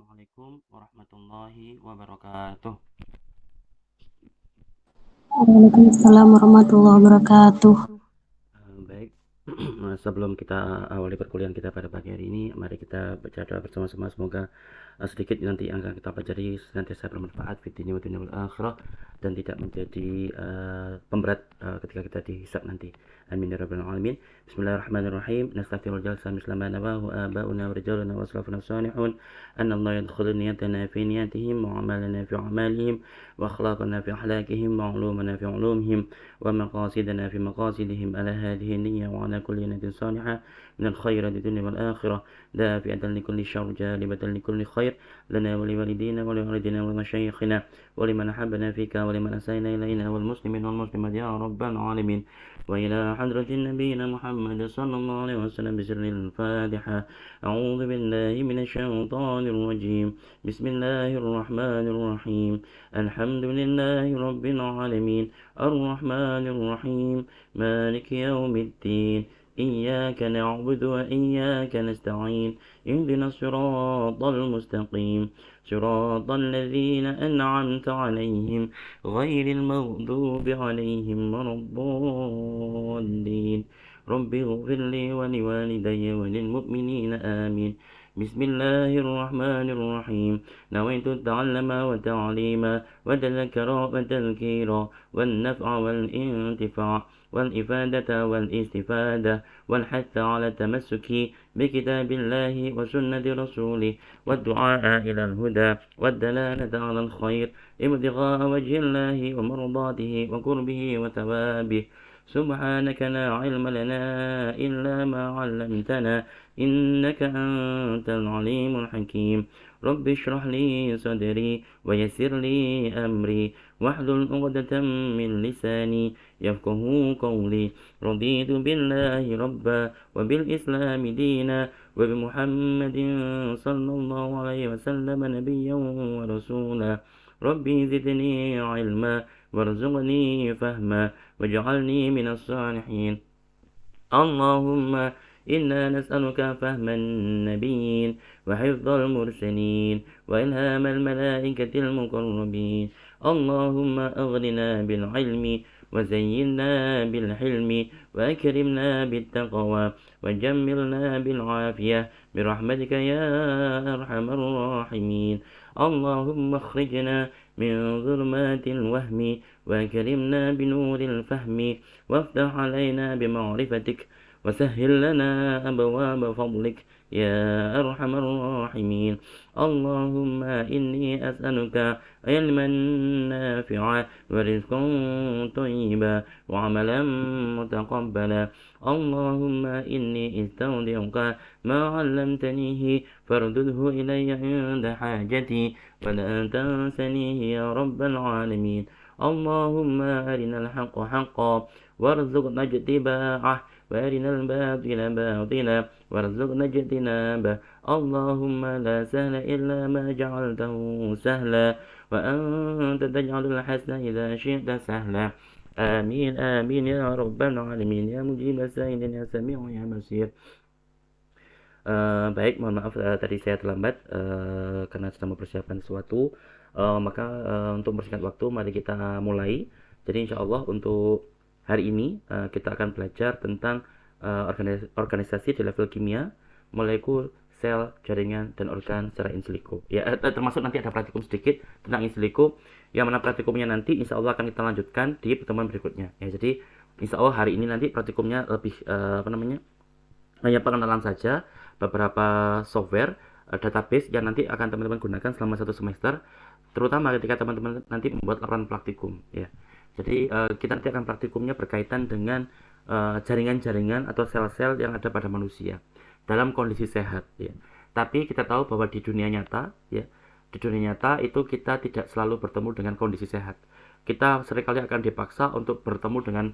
Assalamualaikum warahmatullahi wabarakatuh. Waalaikumsalam warahmatullahi wabarakatuh. Baik, sebelum kita awali perkuliahan kita pada pagi hari ini, mari kita baca doa bersama-sama. Semoga sedikit nanti yang akan kita pelajari senantiasa bermanfaat di dunia wal akhirah dan tidak menjadi pemberat ketika kita dihisab nanti. Amin ya rabbal alamin. Bismillahirrahmanirrahim. Nastaghfirul jalsa mislama nabahu abauna wa rijaluna wa aslafuna salihun. Anna Allah yadkhulu niyatana fi niyatihim wa amalana fi amalihim wa akhlaqana fi akhlaqihim wa ulumana fi ulumihim ومقاصدنا في مقاصدهم على هذه النية وعلى كل نية صالحة من الخير الدنيا والآخرة دافئة لكل شر جالبة لكل خير لنا ولوالدينا ولوالدنا ومشايخنا ولمن أحبنا فيك ولمن أساءنا إلينا والمسلمين والمسلمات يا رب العالمين وإلى حضرة نبينا محمد صلى الله عليه وسلم بسر الفاتحة أعوذ بالله من الشيطان الرجيم بسم الله الرحمن الرحيم الحمد لله رب العالمين الرحمن الرحيم مالك يوم الدين إياك نعبد وإياك نستعين اهدنا الصراط المستقيم صراط الذين أنعمت عليهم غير المغضوب عليهم ولا الضالين رب اغفر لي ولوالدي وللمؤمنين آمين بسم الله الرحمن الرحيم نويت التعلم والتعليم وتذكر وتذكيرا والنفع والانتفاع والإفادة والاستفادة والحث على التمسك بكتاب الله وسنة رسوله والدعاء إلى الهدى والدلالة على الخير ابتغاء وجه الله ومرضاته وقربه وثوابه سبحانك لا علم لنا إلا ما علمتنا إنك أنت العليم الحكيم رب اشرح لي صدري ويسر لي أمري واحلل عقدة من لساني يفقه قولي رضيت بالله ربا وبالإسلام دينا وبمحمد صلى الله عليه وسلم نبيا ورسولا ربي زدني علما وارزقني فهما واجعلني من الصالحين اللهم إنا نسألك فهم النبيين وحفظ المرسلين وإلهام الملائكة المقربين اللهم أغننا بالعلم وزينا بالحلم وأكرمنا بالتقوى وجملنا بالعافية برحمتك يا أرحم الراحمين اللهم اخرجنا من ظلمات الوهم وأكرمنا بنور الفهم وافتح علينا بمعرفتك وسهل لنا أبواب فضلك يا أرحم الراحمين اللهم إني أسألك علما نافعا ورزقا طيبا وعملا متقبلا اللهم إني استودعك ما علمتنيه فاردده إلي عند حاجتي ولا تنسنيه يا رب العالمين اللهم أرنا الحق حقا وارزقنا اتباعه وأرنا الباطل باطلا وارزقنا اجتنابه اللهم لا سهل إلا ما جعلته سهلا وأنت تجعل الحسن إذا شئت سهلا آمين آمين يا رب العالمين يا مجيب السائلين يا سميع يا بصير. Baik, mohon maaf tadi saya terlambat karena sedang mempersiapkan sesuatu. Maka untuk mempersingkat waktu, mari kita mulai. Jadi insya Allah untuk hari ini kita akan belajar tentang organisasi di level kimia, molekul, sel, jaringan, dan organ secara in silico. Ya, termasuk nanti ada praktikum sedikit tentang in silico, yang mana praktikumnya nanti insya Allah akan kita lanjutkan di pertemuan berikutnya. Ya, jadi insya Allah hari ini nanti praktikumnya lebih hanya pengenalan saja beberapa software database yang nanti akan teman-teman gunakan selama satu semester, terutama ketika teman-teman nanti membuat laporan praktikum. Ya, jadi kita nanti akan praktikumnya berkaitan dengan jaringan-jaringan atau sel-sel yang ada pada manusia dalam kondisi sehat. Ya. Tapi kita tahu bahwa di dunia nyata, ya, di dunia nyata itu kita tidak selalu bertemu dengan kondisi sehat. Kita seringkali akan dipaksa untuk bertemu dengan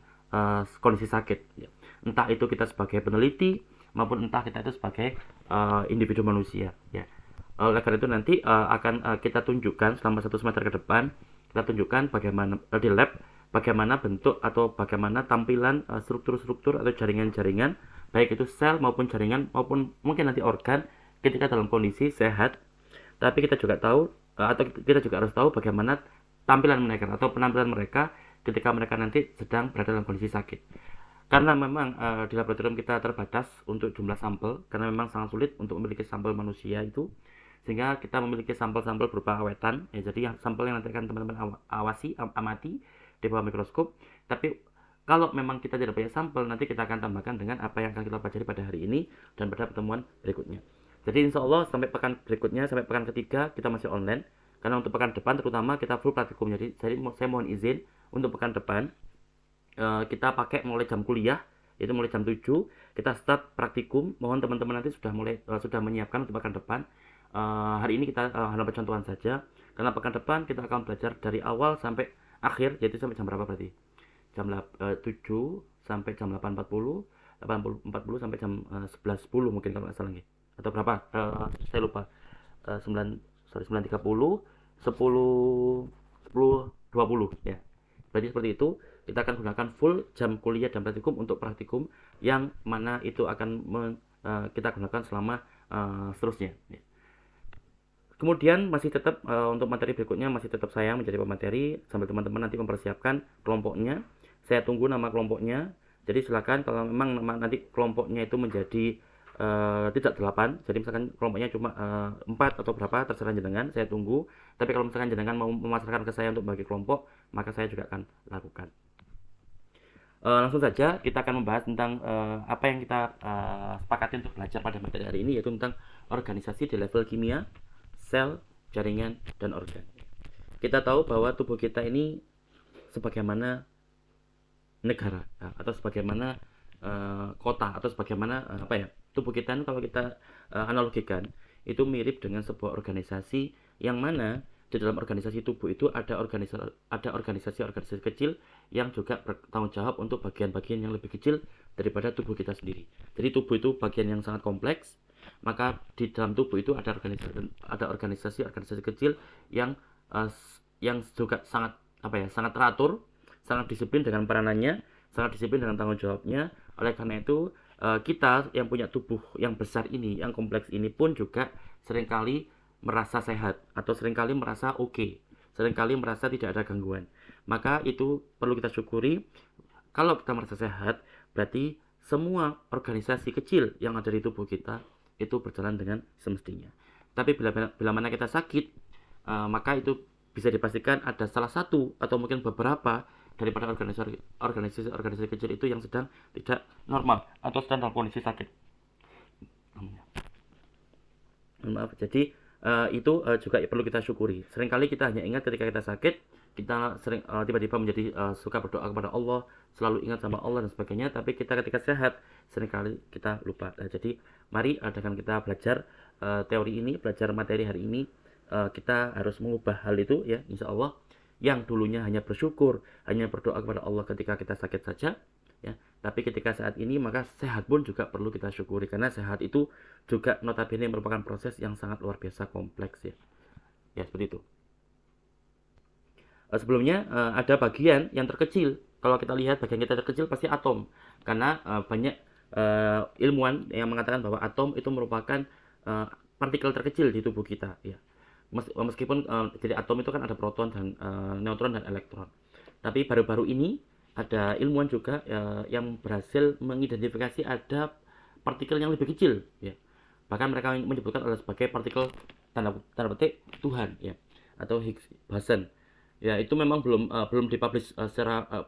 kondisi sakit. Ya. Entah itu kita sebagai peneliti maupun entah kita itu sebagai individu manusia. Ya. Oleh karena itu nanti akan kita tunjukkan selama satu semester ke depan, kita tunjukkan bagaimana di lab bagaimana bentuk atau bagaimana tampilan struktur-struktur atau jaringan-jaringan, baik itu sel maupun jaringan maupun mungkin nanti organ ketika dalam kondisi sehat tapi kita juga tahu atau kita juga harus tahu bagaimana tampilan mereka atau penampilan mereka ketika mereka nanti sedang berada dalam kondisi sakit. Karena memang di laboratorium kita terbatas untuk jumlah sampel, karena memang sangat sulit untuk memiliki sampel manusia itu, sehingga kita memiliki sampel-sampel berupa awetan, ya, jadi sampel yang nanti akan teman-teman amati di bawah mikroskop. Tapi kalau memang kita tidak punya sampel, nanti kita akan tambahkan dengan apa yang akan kita pelajari pada hari ini dan pada pertemuan berikutnya. Jadi insya Allah sampai pekan berikutnya, sampai pekan ketiga kita masih online, karena untuk pekan depan terutama kita full praktikum. Jadi saya mohon izin untuk pekan depan kita pakai mulai jam kuliah, yaitu mulai jam 7 kita start praktikum. Mohon teman-teman nanti sudah menyiapkan untuk pekan depan. Hari ini kita hanya percontohan saja, karena pekan depan kita akan belajar dari awal sampai akhir, yaitu sampai jam berapa berarti? Jam 7 sampai jam 8.40, 8.40 sampai jam 11.10 mungkin kalau nggak salah, atau berapa? Saya lupa. 9.30, 10, 20 ya. Berarti seperti itu, kita akan gunakan full jam kuliah dan praktikum untuk praktikum yang mana itu akan kita gunakan selama seterusnya. Kemudian masih tetap untuk materi berikutnya masih tetap saya menjadi pemateri sambil teman-teman nanti mempersiapkan kelompoknya. Saya tunggu nama kelompoknya. Jadi silakan kalau memang nanti kelompoknya itu menjadi tidak 8, jadi misalkan kelompoknya cuma 4 atau berapa, terserah jenengan, saya tunggu. Tapi kalau misalkan jenengan mau memasarkan ke saya untuk bagi kelompok, maka saya juga akan lakukan. Langsung saja kita akan membahas tentang apa yang kita sepakati untuk belajar pada materi hari ini, yaitu tentang organisasi di level kimia, sel, jaringan, dan organ. Kita tahu bahwa tubuh kita ini sebagaimana negara atau sebagaimana kota atau sebagaimana tubuh kita kalau kita analogikan itu mirip dengan sebuah organisasi yang mana di dalam organisasi tubuh itu ada organisasi kecil yang juga bertanggung jawab untuk bagian-bagian yang lebih kecil daripada tubuh kita sendiri. Jadi tubuh itu bagian yang sangat kompleks, maka di dalam tubuh itu ada organisasi kecil yang juga sangat sangat teratur, sangat disiplin dengan peranannya, sangat disiplin dengan tanggung jawabnya. Oleh karena itu kita yang punya tubuh yang besar ini, yang kompleks ini pun juga seringkali merasa sehat atau seringkali merasa oke, seringkali merasa tidak ada gangguan. Maka itu perlu kita syukuri. Kalau kita merasa sehat, berarti semua organisasi kecil yang ada di tubuh kita itu berjalan dengan semestinya. Tapi bila mana kita sakit, maka itu bisa dipastikan ada salah satu atau mungkin beberapa daripada organisasi kecil itu yang sedang tidak normal atau sedang dalam kondisi sakit. Maaf, jadi itu juga perlu kita syukuri. Seringkali kita hanya ingat ketika kita sakit, kita sering tiba-tiba menjadi suka berdoa kepada Allah, selalu ingat sama Allah dan sebagainya, tapi kita ketika sehat seringkali kita lupa. Jadi mari dengan kita belajar teori ini, belajar materi hari ini, kita harus mengubah hal itu ya, insya Allah. Yang dulunya hanya bersyukur, hanya berdoa kepada Allah ketika kita sakit saja ya, tapi ketika saat ini maka sehat pun juga perlu kita syukuri, karena sehat itu juga notabene merupakan proses yang sangat luar biasa kompleks ya. Ya seperti itu. Sebelumnya ada bagian yang terkecil. Kalau kita lihat bagian kita terkecil pasti atom, karena banyak ilmuwan yang mengatakan bahwa atom itu merupakan partikel terkecil di tubuh kita ya. Meskipun jadi atom itu kan ada proton dan neutron dan elektron. Tapi baru-baru ini ada ilmuwan juga yang berhasil mengidentifikasi ada partikel yang lebih kecil ya. Bahkan mereka menyebutkan adalah sebagai partikel tanda petik Tuhan ya, atau Higgs boson. Ya, itu memang belum dipublish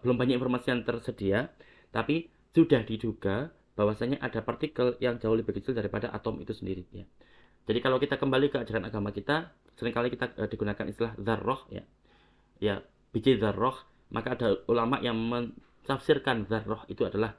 belum banyak informasi yang tersedia, tapi sudah diduga bahwasanya ada partikel yang jauh lebih kecil daripada atom itu sendiri ya. Jadi kalau kita kembali ke ajaran agama kita, seringkali kita digunakan istilah dzarrah ya. Ya, biji dzarrah, maka ada ulama yang mentafsirkan dzarrah itu adalah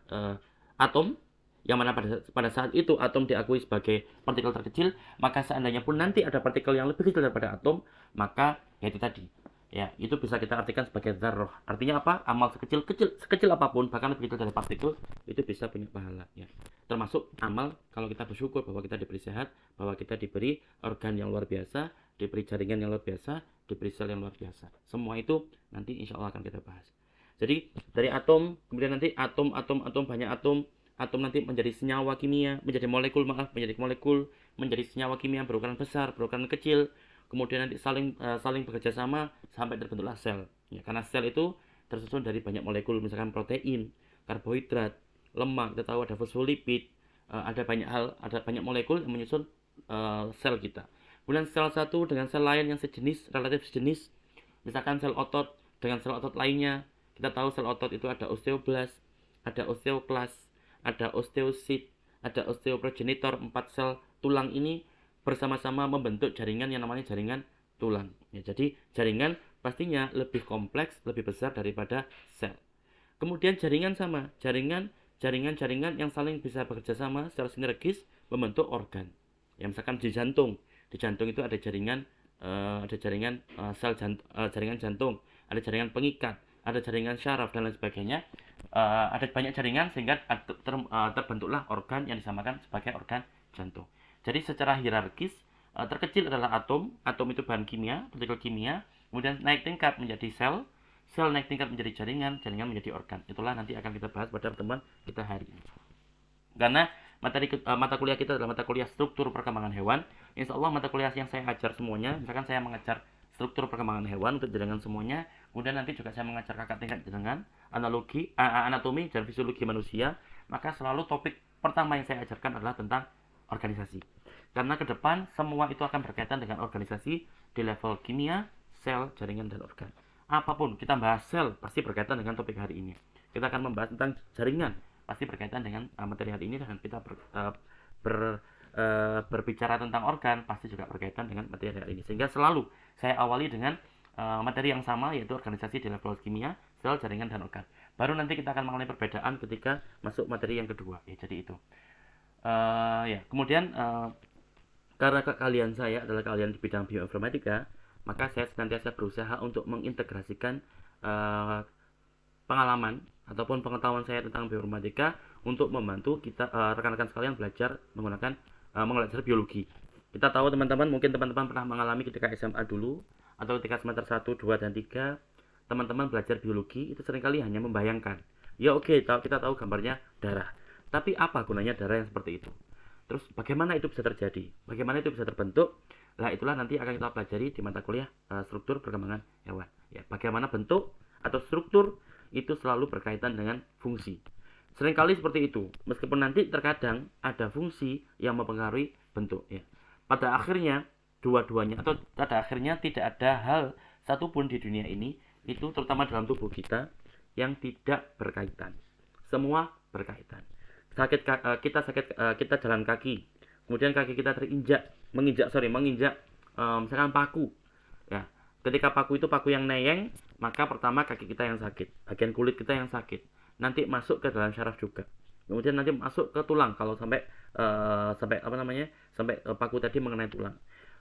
atom, yang mana pada saat itu atom diakui sebagai partikel terkecil, maka seandainya pun nanti ada partikel yang lebih kecil daripada atom, maka ya itu tadi. Ya, itu bisa kita artikan sebagai dzarrah. Artinya apa? Amal sekecil apapun, bahkan lebih kecil dari partikel, itu bisa punya pahala ya. Termasuk amal kalau kita bersyukur bahwa kita diberi sehat, bahwa kita diberi organ yang luar biasa, diberi jaringan yang luar biasa, diberi sel yang luar biasa. Semua itu nanti insya Allah akan kita bahas. Jadi dari atom, kemudian nanti atom banyak atom nanti menjadi senyawa kimia, menjadi molekul, menjadi senyawa kimia berukuran besar, berukuran kecil, kemudian nanti saling bekerja sama sampai terbentuklah sel. Ya, karena sel itu tersusun dari banyak molekul, misalkan protein, karbohidrat, lemak, kita tahu ada fosfolipid, ada banyak molekul yang menyusun sel kita. Kemudian sel satu dengan sel lain yang relatif sejenis, misalkan sel otot dengan sel otot lainnya. Kita tahu sel otot itu ada osteoblast, ada osteoklas, ada osteosit, ada osteoprogenitor. 4 sel tulang ini bersama-sama membentuk jaringan yang namanya jaringan tulang. Ya, jadi jaringan pastinya lebih kompleks, lebih besar daripada sel. Kemudian jaringan sama, jaringan yang saling bisa bekerja sama secara sinergis membentuk organ. Ya, misalkan di jantung itu ada jaringan jaringan jantung, ada jaringan pengikat, ada jaringan syaraf dan lain sebagainya. Ada banyak jaringan sehingga terbentuklah organ yang disamakan sebagai organ jantung. Jadi secara hierarkis terkecil adalah atom itu bahan kimia, partikel kimia, kemudian naik tingkat menjadi sel naik tingkat menjadi jaringan menjadi organ. Itulah nanti akan kita bahas pada pertemuan kita hari ini. Karena mata kuliah kita adalah mata kuliah struktur perkembangan hewan. Insya Allah mata kuliah yang saya ajar semuanya, misalkan saya mengajar struktur perkembangan hewan untuk jaringan semuanya, kemudian nanti juga saya mengajar kakak tingkat jaringan, anatomi dan fisiologi manusia, maka selalu topik pertama yang saya ajarkan adalah tentang organisasi. Karena ke depan semua itu akan berkaitan dengan organisasi di level kimia, sel, jaringan, dan organ. Apapun kita bahas sel pasti berkaitan dengan topik hari ini. Kita akan membahas tentang jaringan pasti berkaitan dengan materi hari ini, dan kita berbicara tentang organ pasti juga berkaitan dengan materi hari ini. Sehingga selalu saya awali dengan materi yang sama, yaitu organisasi di level kimia, sel, jaringan, dan organ. Baru nanti kita akan mengenai perbedaan ketika masuk materi yang kedua. Ya, jadi itu. Kemudian karena kalian saya adalah kalian di bidang bioinformatika, maka saya senantiasa berusaha untuk mengintegrasikan pengalaman ataupun pengetahuan saya tentang bioinformatika untuk membantu kita rekan-rekan sekalian belajar menggunakan mengajar biologi. Kita tahu teman-teman, mungkin teman-teman pernah mengalami ketika SMA dulu atau ketika semester 1, 2, dan 3 teman-teman belajar biologi itu seringkali hanya membayangkan. Ya oke, kita tahu gambarnya darah. Tapi apa gunanya darah yang seperti itu? Terus bagaimana itu bisa terjadi? Bagaimana itu bisa terbentuk? Nah, itulah nanti akan kita pelajari di mata kuliah struktur perkembangan hewan. Ya, bagaimana bentuk atau struktur itu selalu berkaitan dengan fungsi. Seringkali seperti itu, meskipun nanti terkadang ada fungsi yang mempengaruhi bentuk. Ya. Pada akhirnya dua-duanya atau pada akhirnya tidak ada hal satupun di dunia ini itu terutama dalam tubuh kita yang tidak berkaitan. Semua berkaitan. Kita jalan kaki, kemudian kaki kita menginjak misalkan paku. Ya, ketika paku itu paku yang neyeng, maka pertama kaki kita yang sakit, bagian kulit kita yang sakit, nanti masuk ke dalam syaraf juga, kemudian nanti masuk ke tulang kalau sampai paku tadi mengenai tulang.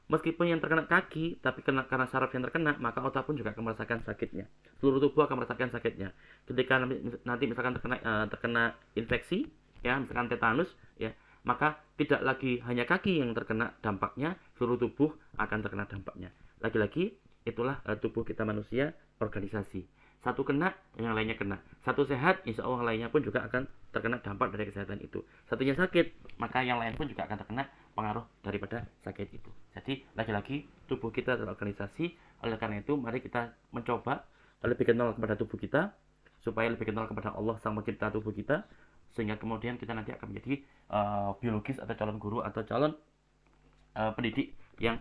Meskipun yang terkena kaki, tapi karena saraf yang terkena, maka otak pun juga akan merasakan sakitnya. Seluruh tubuh akan merasakan sakitnya. Ketika nanti misalkan terkena infeksi, ya misalkan tetanus, ya maka tidak lagi hanya kaki yang terkena dampaknya, seluruh tubuh akan terkena dampaknya. Lagi-lagi itulah tubuh kita manusia, organisasi. Satu kena, yang lainnya kena. Satu sehat, insya Allah lainnya pun juga akan terkena dampak dari kesehatan itu. Satunya sakit, maka yang lain pun juga akan terkena pengaruh daripada sakit itu. Jadi lagi-lagi tubuh kita adalah organisasi. Oleh karena itu mari kita mencoba lebih kenal kepada tubuh kita, supaya lebih kenal kepada Allah Sang Pencipta tubuh kita, sehingga kemudian kita nanti akan menjadi biologis atau calon guru atau calon pendidik yang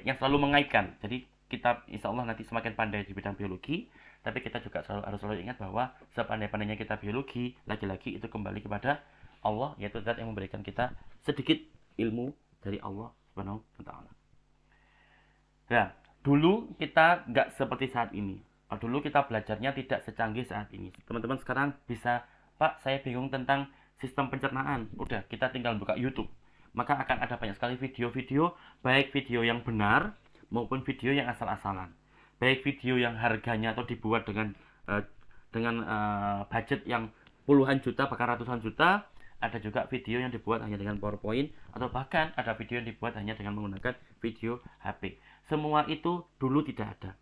yang selalu mengaitkan. Jadi kita insya Allah nanti semakin pandai di bidang biologi, tapi kita juga harus selalu ingat bahwa sepandai-pandainya kita biologi, lagi-lagi itu kembali kepada Allah, yaitu zat yang memberikan kita sedikit ilmu dari Allah Subhanahu wa Ta'ala. Nah, dulu kita nggak seperti saat ini. Dulu kita belajarnya tidak secanggih saat ini. Teman-teman sekarang bisa, Pak, saya bingung tentang sistem pencernaan. Udah, kita tinggal buka YouTube. Maka akan ada banyak sekali video-video, baik video yang benar maupun video yang asal-asalan. Baik video yang harganya atau dibuat dengan budget yang puluhan juta bahkan ratusan juta, ada juga video yang dibuat hanya dengan PowerPoint, atau bahkan ada video yang dibuat hanya dengan menggunakan video HP. Semua itu dulu tidak ada.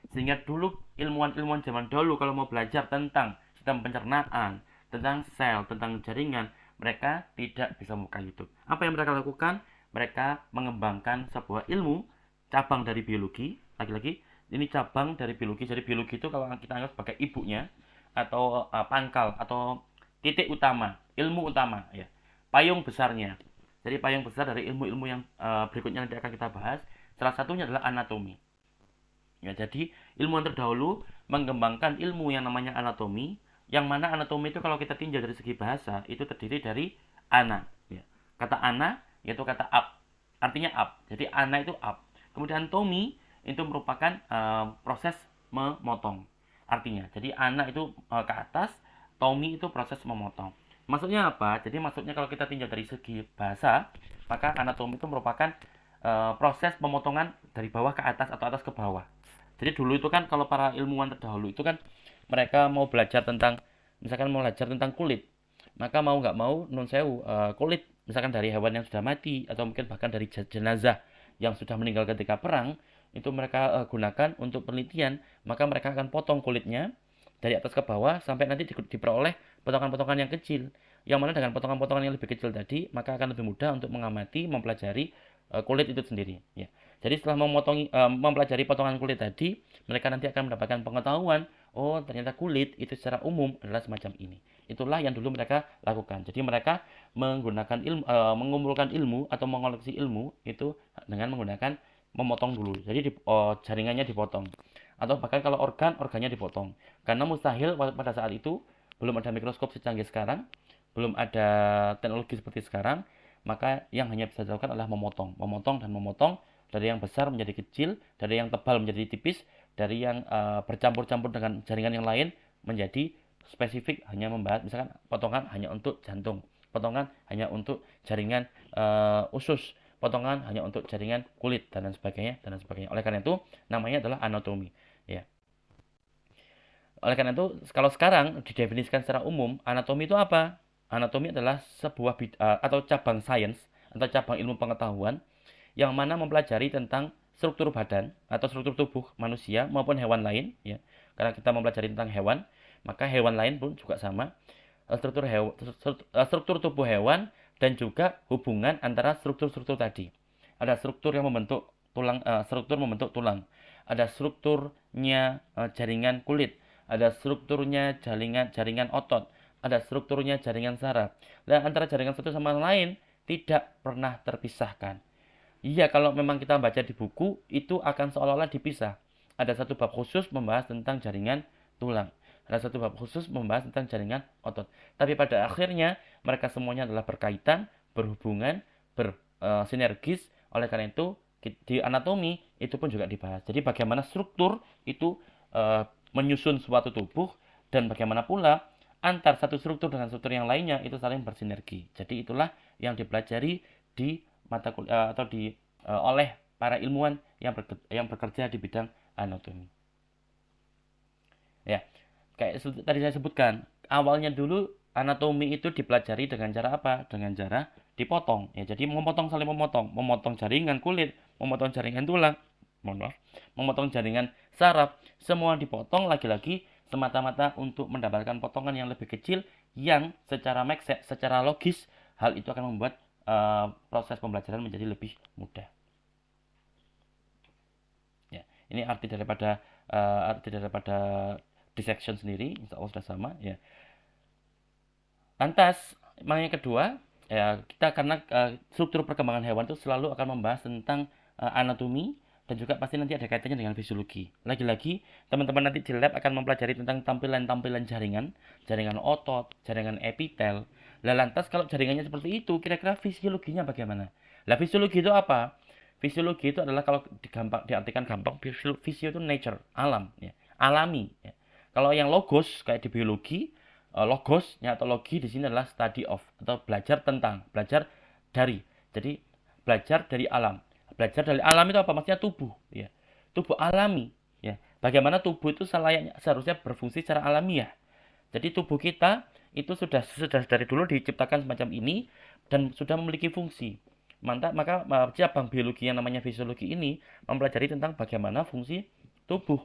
Sehingga dulu ilmuwan-ilmuwan zaman dulu kalau mau belajar tentang sistem pencernaan, tentang sel, tentang jaringan, mereka tidak bisa membuka YouTube. Apa yang mereka lakukan? Mereka mengembangkan sebuah ilmu cabang dari biologi. Lagi-lagi ini cabang dari biologi. Jadi biologi itu kalau kita anggap sebagai ibunya atau pangkal atau titik utama, ilmu utama ya. Payung besarnya. Jadi payung besar dari ilmu-ilmu yang berikutnya nanti akan kita bahas. Salah satunya adalah anatomi. Ya, jadi ilmu yang terdahulu mengembangkan ilmu yang namanya anatomi, yang mana anatomi itu kalau kita tinjau dari segi bahasa itu terdiri dari ana. Ya. Kata ana yaitu kata up, artinya up. Jadi ana itu up. Kemudian tomi itu merupakan proses memotong. Artinya, jadi ana itu ke atas, tomi itu proses memotong. Maksudnya apa? Jadi maksudnya kalau kita tinjau dari segi bahasa, maka anatomi itu merupakan proses pemotongan dari bawah ke atas atau atas ke bawah. Jadi dulu itu kan kalau para ilmuwan terdahulu itu kan mereka mau belajar tentang, misalkan mau belajar tentang kulit, maka mau nggak mau non sewu kulit misalkan dari hewan yang sudah mati atau mungkin bahkan dari jenazah yang sudah meninggal ketika perang itu mereka gunakan untuk penelitian, maka mereka akan potong kulitnya dari atas ke bawah sampai nanti diperoleh potongan-potongan yang kecil, yang mana dengan potongan-potongan yang lebih kecil tadi maka akan lebih mudah untuk mengamati, mempelajari kulit itu sendiri ya. Jadi setelah mempelajari potongan kulit tadi, mereka nanti akan mendapatkan pengetahuan, oh ternyata kulit itu secara umum adalah semacam ini. Itulah yang dulu mereka lakukan. Jadi mereka menggunakan ilmu, mengumpulkan ilmu atau mengoleksi ilmu itu dengan menggunakan memotong dulu. Jadi jaringannya dipotong. Atau bahkan kalau organnya dipotong. Karena mustahil pada saat itu belum ada mikroskop secanggih sekarang, belum ada teknologi seperti sekarang, maka yang hanya bisa dilakukan adalah memotong dan memotong dari yang besar menjadi kecil, dari yang tebal menjadi tipis, dari yang bercampur-campur dengan jaringan yang lain menjadi spesifik hanya membahas misalkan potongan hanya untuk jantung, potongan hanya untuk jaringan usus, potongan hanya untuk jaringan kulit dan sebagainya dan sebagainya. Oleh karena itu namanya adalah anatomi ya. Oleh karena itu kalau sekarang didefinisikan secara umum anatomi itu apa? Anatomi adalah sebuah atau cabang sains atau cabang ilmu pengetahuan yang mana mempelajari tentang struktur badan atau struktur tubuh manusia maupun hewan lain ya. Karena kita mempelajari tentang hewan, maka hewan lain pun juga sama. Struktur tubuh hewan dan juga hubungan antara struktur-struktur tadi. Ada struktur yang membentuk tulang, struktur membentuk tulang. Ada strukturnya jaringan kulit, ada strukturnya jaringan otot, ada strukturnya jaringan saraf. Dan antara jaringan satu sama lain tidak pernah terpisahkan. Iya, kalau memang kita baca di buku, itu akan seolah-olah dipisah. Ada satu bab khusus membahas tentang jaringan tulang. Ada satu bab khusus membahas tentang jaringan otot. Tapi pada akhirnya, mereka semuanya adalah berkaitan, berhubungan, bersinergis. Oleh karena itu, di anatomi, itu pun juga dibahas. Jadi bagaimana struktur itu menyusun suatu tubuh, dan bagaimana pula antar satu struktur dengan struktur yang lainnya, itu saling bersinergi. Jadi itulah yang dipelajari di mata kuliah atau oleh para ilmuwan yang bekerja di bidang anatomi. Ya, kayak tadi saya sebutkan, awalnya dulu anatomi itu dipelajari dengan cara apa? Dengan cara dipotong. Ya, jadi saling memotong jaringan kulit, memotong jaringan tulang, memotong jaringan saraf, semua dipotong lagi-lagi semata-mata untuk mendapatkan potongan yang lebih kecil yang secara logis hal itu akan membuat proses pembelajaran menjadi lebih mudah. Ya, ini arti daripada dissection sendiri, insya Allah sudah sama. Ya. Lantas, yang kedua, ya kita karena struktur perkembangan hewan itu selalu akan membahas tentang anatomi dan juga pasti nanti ada kaitannya dengan fisiologi. Lagi-lagi, teman-teman nanti di lab akan mempelajari tentang tampilan-tampilan jaringan otot, jaringan epitel. Lah lantas kalau jaringannya seperti itu, kira-kira fisiologinya bagaimana? Lah fisiologi itu apa? Fisiologi itu adalah kalau diartikan gampang, fisio itu nature, alam, ya, alami. Ya. Kalau yang logos kayak di biologi, logosnya atau logi di sini adalah study of atau belajar dari. Jadi belajar dari alam. Belajar dari alam itu apa? Maksudnya tubuh, ya. Tubuh alami, ya. Bagaimana tubuh itu seharusnya berfungsi secara alamiah. Jadi tubuh kita itu sudah dari dulu diciptakan semacam ini dan sudah memiliki fungsi. Maka cabang biologi yang namanya fisiologi ini mempelajari tentang bagaimana fungsi tubuh.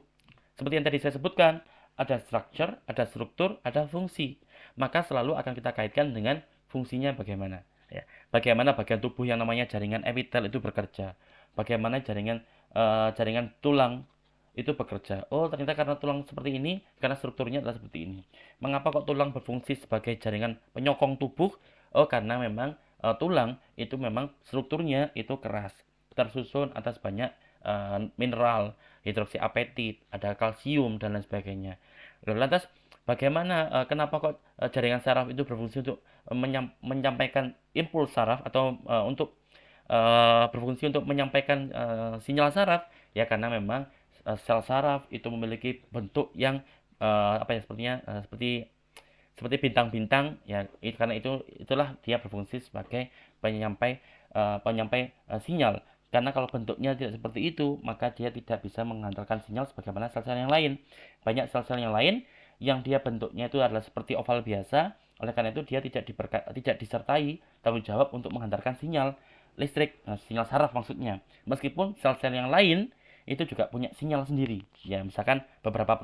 Seperti yang tadi saya sebutkan, ada structure, ada struktur, ada fungsi. Maka selalu akan kita kaitkan dengan fungsinya bagaimana. Ya. Bagaimana bagian tubuh yang namanya jaringan epitel itu bekerja. Bagaimana jaringan jaringan tulang itu bekerja. Oh, ternyata karena tulang seperti ini, karena strukturnya adalah seperti ini. Mengapa kok tulang berfungsi sebagai jaringan penyokong tubuh? Oh, karena memang tulang itu memang strukturnya itu keras, tersusun atas banyak mineral, hidroksiapetit, ada kalsium dan lain sebagainya. Lantas bagaimana kenapa kok jaringan saraf itu berfungsi untuk menyampaikan impuls saraf atau untuk berfungsi untuk menyampaikan sinyal saraf? Ya karena memang sel saraf itu memiliki bentuk yang apa ya sepertinya seperti bintang-bintang ya karena itulah dia berfungsi sebagai penyampai sinyal. Karena kalau bentuknya tidak seperti itu, maka dia tidak bisa menghantarkan sinyal sebagaimana sel-sel yang lain. Banyak sel-sel yang lain yang dia bentuknya itu adalah seperti oval biasa, oleh karena itu dia tidak disertai tanggung jawab untuk menghantarkan sinyal listrik, sinyal saraf maksudnya. Meskipun sel-sel yang lain itu juga punya sinyal sendiri. Ya, misalkan beberapa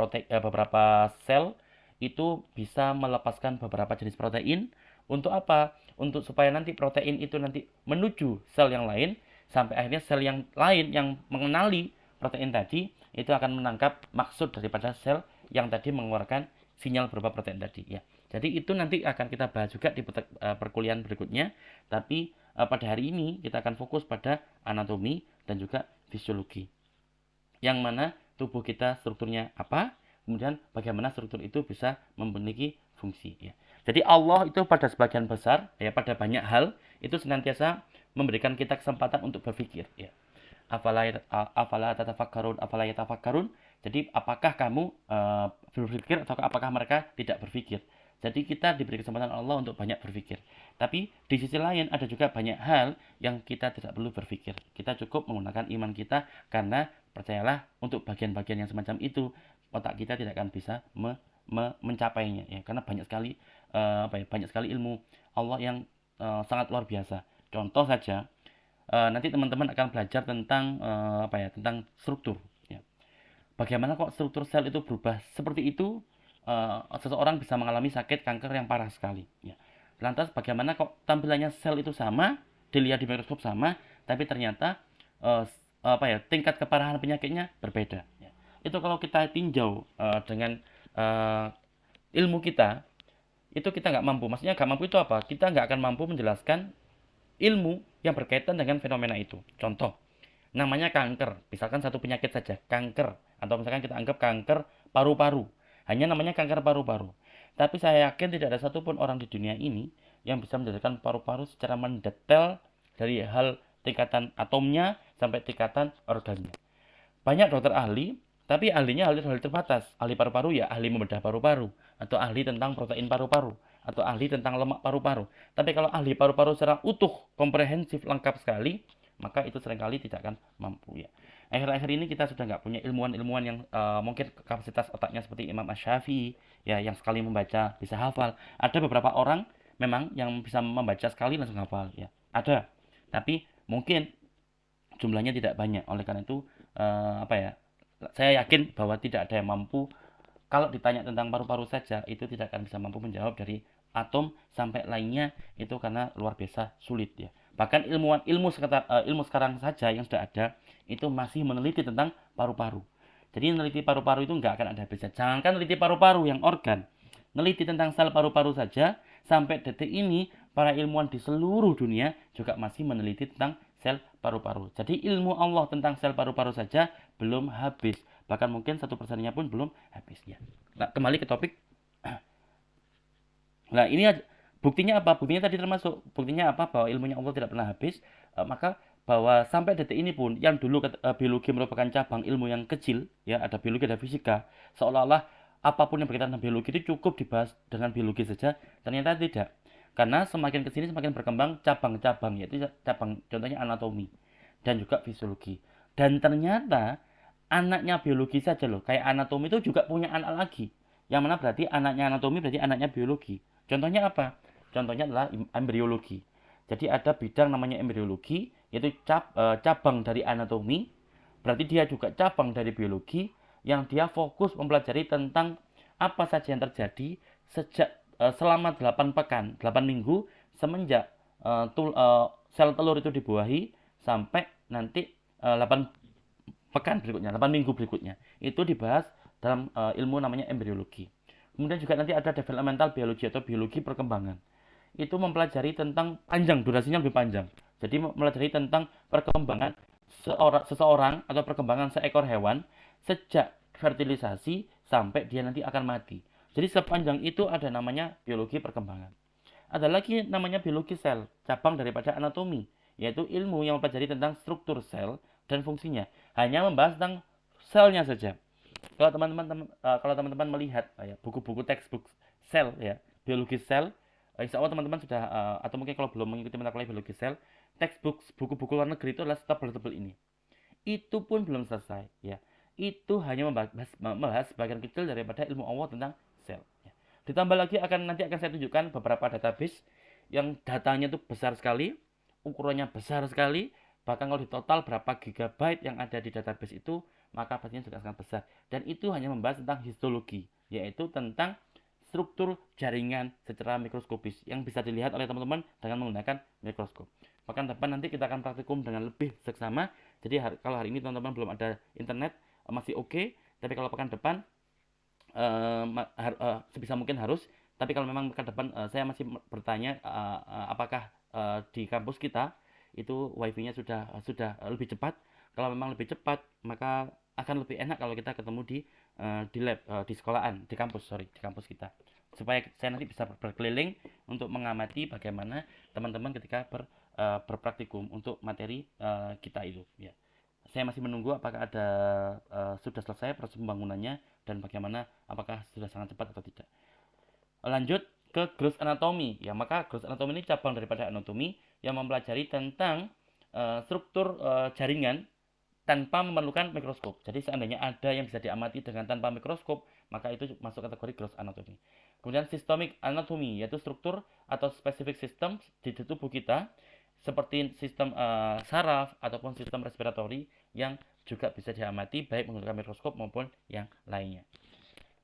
sel itu bisa melepaskan beberapa jenis protein untuk apa? Untuk supaya nanti protein itu nanti menuju sel yang lain sampai akhirnya sel yang lain yang mengenali protein tadi itu akan menangkap maksud daripada sel yang tadi mengeluarkan sinyal berupa protein tadi ya. Jadi itu nanti akan kita bahas juga di perkuliahan berikutnya, tapi pada hari ini kita akan fokus pada anatomi dan juga fisiologi. Yang mana tubuh kita strukturnya apa, kemudian bagaimana struktur itu bisa memiliki fungsi ya. Jadi Allah itu pada sebagian besar ya pada banyak hal itu senantiasa memberikan kita kesempatan untuk berpikir ya. Afala tatafakkarun afala yatafakkarun. Jadi apakah kamu berpikir atau apakah mereka tidak berpikir? Jadi kita diberi kesempatan Allah untuk banyak berpikir. Tapi di sisi lain ada juga banyak hal yang kita tidak perlu berpikir. Kita cukup menggunakan iman kita karena percayalah untuk bagian-bagian yang semacam itu otak kita tidak akan bisa mencapainya ya karena banyak sekali banyak sekali ilmu Allah yang sangat luar biasa. Contoh saja nanti teman-teman akan belajar tentang tentang struktur ya. Bagaimana kok struktur sel itu berubah seperti itu? Seseorang bisa mengalami sakit kanker yang parah sekali ya. Lantas bagaimana kok tampilannya sel itu sama, dilihat di mikroskop sama, tapi ternyata tingkat keparahan penyakitnya berbeda ya. Itu kalau kita tinjau dengan ilmu kita, itu kita nggak mampu. Maksudnya nggak mampu itu apa? Kita nggak akan mampu menjelaskan ilmu yang berkaitan dengan fenomena itu. Contoh, namanya kanker. Misalkan satu penyakit saja, kanker. Atau misalkan kita anggap kanker paru-paru. Hanya namanya kanker paru-paru. Tapi saya yakin tidak ada satupun orang di dunia ini yang bisa menjelaskan paru-paru secara mendetail dari hal tingkatan atomnya sampai tingkatan organnya. Banyak dokter ahli, tapi ahlinya ahli terbatas. Ahli paru-paru ya ahli membedah paru-paru, atau ahli tentang protein paru-paru, atau ahli tentang lemak paru-paru. Tapi kalau ahli paru-paru secara utuh, komprehensif, lengkap sekali, maka itu seringkali tidak akan mampu ya. Akhir-akhir ini kita sudah nggak punya ilmuwan-ilmuwan yang mungkin kapasitas otaknya seperti Imam Asy-Syafi'i ya yang sekali membaca bisa hafal. Ada beberapa orang memang yang bisa membaca sekali langsung hafal ya. Ada. Tapi mungkin jumlahnya tidak banyak. Oleh karena itu saya yakin bahwa tidak ada yang mampu kalau ditanya tentang paru-paru saja itu tidak akan bisa mampu menjawab dari atom sampai lainnya itu karena luar biasa sulit ya. Bahkan ilmu sekarang saja yang sudah ada itu masih meneliti tentang paru-paru. Jadi meneliti paru-paru itu nggak akan ada habisnya. Jangankan meneliti paru-paru yang organ, meneliti tentang sel paru-paru saja sampai detik ini para ilmuwan di seluruh dunia juga masih meneliti tentang sel paru-paru. Jadi ilmu Allah tentang sel paru-paru saja belum habis. Bahkan mungkin 1%-nya pun belum habis ya. Nah, kembali ke topik. Nah, ini buktinya apa? Buktinya tadi termasuk. Buktinya apa? Bahwa ilmunya Allah tidak pernah habis. Maka bahwa sampai detik ini pun yang dulu biologi merupakan cabang ilmu yang kecil, ya ada biologi ada fisika, seolah-olah apapun yang berkaitan dengan biologi itu cukup dibahas dengan biologi saja, ternyata tidak. Karena semakin kesini semakin berkembang cabang-cabang, yaitu cabang contohnya anatomi dan juga fisiologi. Dan ternyata anaknya biologi saja loh, kayak anatomi itu juga punya anak lagi. Yang mana berarti anaknya anatomi berarti anaknya biologi. Contohnya apa? Contohnya adalah embriologi. Jadi ada bidang namanya embriologi, yaitu cabang dari anatomi, berarti dia juga cabang dari biologi, yang dia fokus mempelajari tentang apa saja yang terjadi sejak selama 8 pekan, 8 minggu, semenjak sel telur itu dibuahi, sampai nanti 8 pekan berikutnya, 8 minggu berikutnya. Itu dibahas dalam ilmu namanya embriologi. Kemudian juga nanti ada developmental biology atau biologi perkembangan. Itu mempelajari tentang panjang, durasinya lebih panjang. Jadi mempelajari tentang perkembangan seseorang atau perkembangan seekor hewan sejak fertilisasi sampai dia nanti akan mati. Jadi sepanjang itu ada namanya biologi perkembangan. Ada lagi namanya biologi sel, cabang daripada anatomi, yaitu ilmu yang mempelajari tentang struktur sel dan fungsinya. Hanya membahas tentang selnya saja. Kalau teman-teman melihat ya, buku-buku textbook sel ya, biologi sel, insya Allah teman-teman sudah atau mungkin kalau belum mengikuti mata kuliah biologi sel, textbook buku-buku luar negeri itu adalah setebal-tebal ini. Itu pun belum selesai ya. Itu hanya membahas sebagian kecil daripada ilmu Allah tentang sel. Ya. Ditambah lagi nanti akan saya tunjukkan beberapa database yang datanya itu besar sekali, ukurannya besar sekali, bahkan kalau di total berapa gigabyte yang ada di database itu, maka pastinya juga sangat besar. Dan itu hanya membahas tentang histologi, yaitu tentang struktur jaringan secara mikroskopis yang bisa dilihat oleh teman-teman dengan menggunakan mikroskop. Bahkan depan nanti kita akan praktikum dengan lebih seksama. Jadi kalau hari ini teman-teman belum ada internet masih oke, tapi kalau pekan depan sebisa mungkin harus. Tapi kalau memang pekan depan saya masih bertanya apakah di kampus kita itu wifi-nya sudah lebih cepat. Kalau memang lebih cepat, maka akan lebih enak kalau kita ketemu di lab, di sekolahan, di kampus kita. Supaya saya nanti bisa berkeliling untuk mengamati bagaimana teman-teman ketika berpraktikum untuk materi kita itu. Ya. Saya masih menunggu apakah sudah selesai proses pembangunannya dan bagaimana apakah sudah sangat cepat atau tidak. Lanjut ke growth anatomy. Ya, maka growth anatomy ini cabang daripada anatomi yang mempelajari tentang struktur jaringan tanpa memerlukan mikroskop. Jadi seandainya ada yang bisa diamati dengan tanpa mikroskop, maka itu masuk kategori growth anatomy. Kemudian systemic anatomy, yaitu struktur atau specific system di tubuh kita, seperti sistem saraf ataupun sistem respiratori yang juga bisa diamati baik menggunakan mikroskop maupun yang lainnya.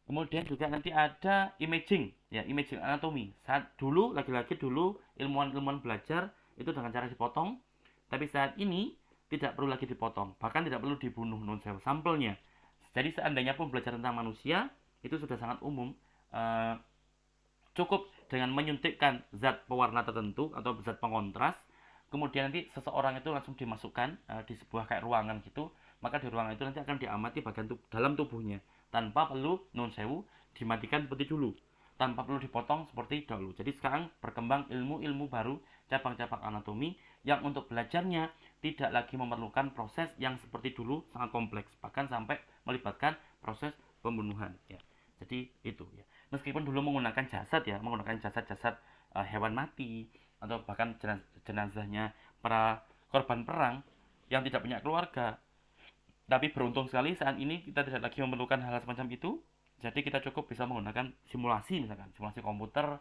Kemudian juga nanti ada imaging, ya imaging anatomi. Lagi-lagi dulu ilmuwan-ilmuwan belajar itu dengan cara dipotong, tapi saat ini tidak perlu lagi dipotong, bahkan tidak perlu dibunuh sampelnya. Jadi seandainya pun belajar tentang manusia itu sudah sangat umum, cukup dengan menyuntikkan zat pewarna tertentu atau zat pengontras, kemudian nanti seseorang itu langsung dimasukkan di sebuah kayak ruangan gitu, maka di ruangan itu nanti akan diamati bagian dalam tubuhnya tanpa perlu dimatikan seperti dulu, tanpa perlu dipotong seperti dahulu. Jadi sekarang berkembang ilmu-ilmu baru, cabang-cabang anatomi yang untuk belajarnya tidak lagi memerlukan proses yang seperti dulu sangat kompleks, bahkan sampai melibatkan proses pembunuhan ya. Jadi itu ya. Meskipun dulu menggunakan jasad hewan mati atau bahkan jenazahnya para korban perang yang tidak punya keluarga. Tapi beruntung sekali saat ini kita tidak lagi memerlukan hal semacam itu. Jadi kita cukup bisa menggunakan simulasi, misalkan simulasi komputer,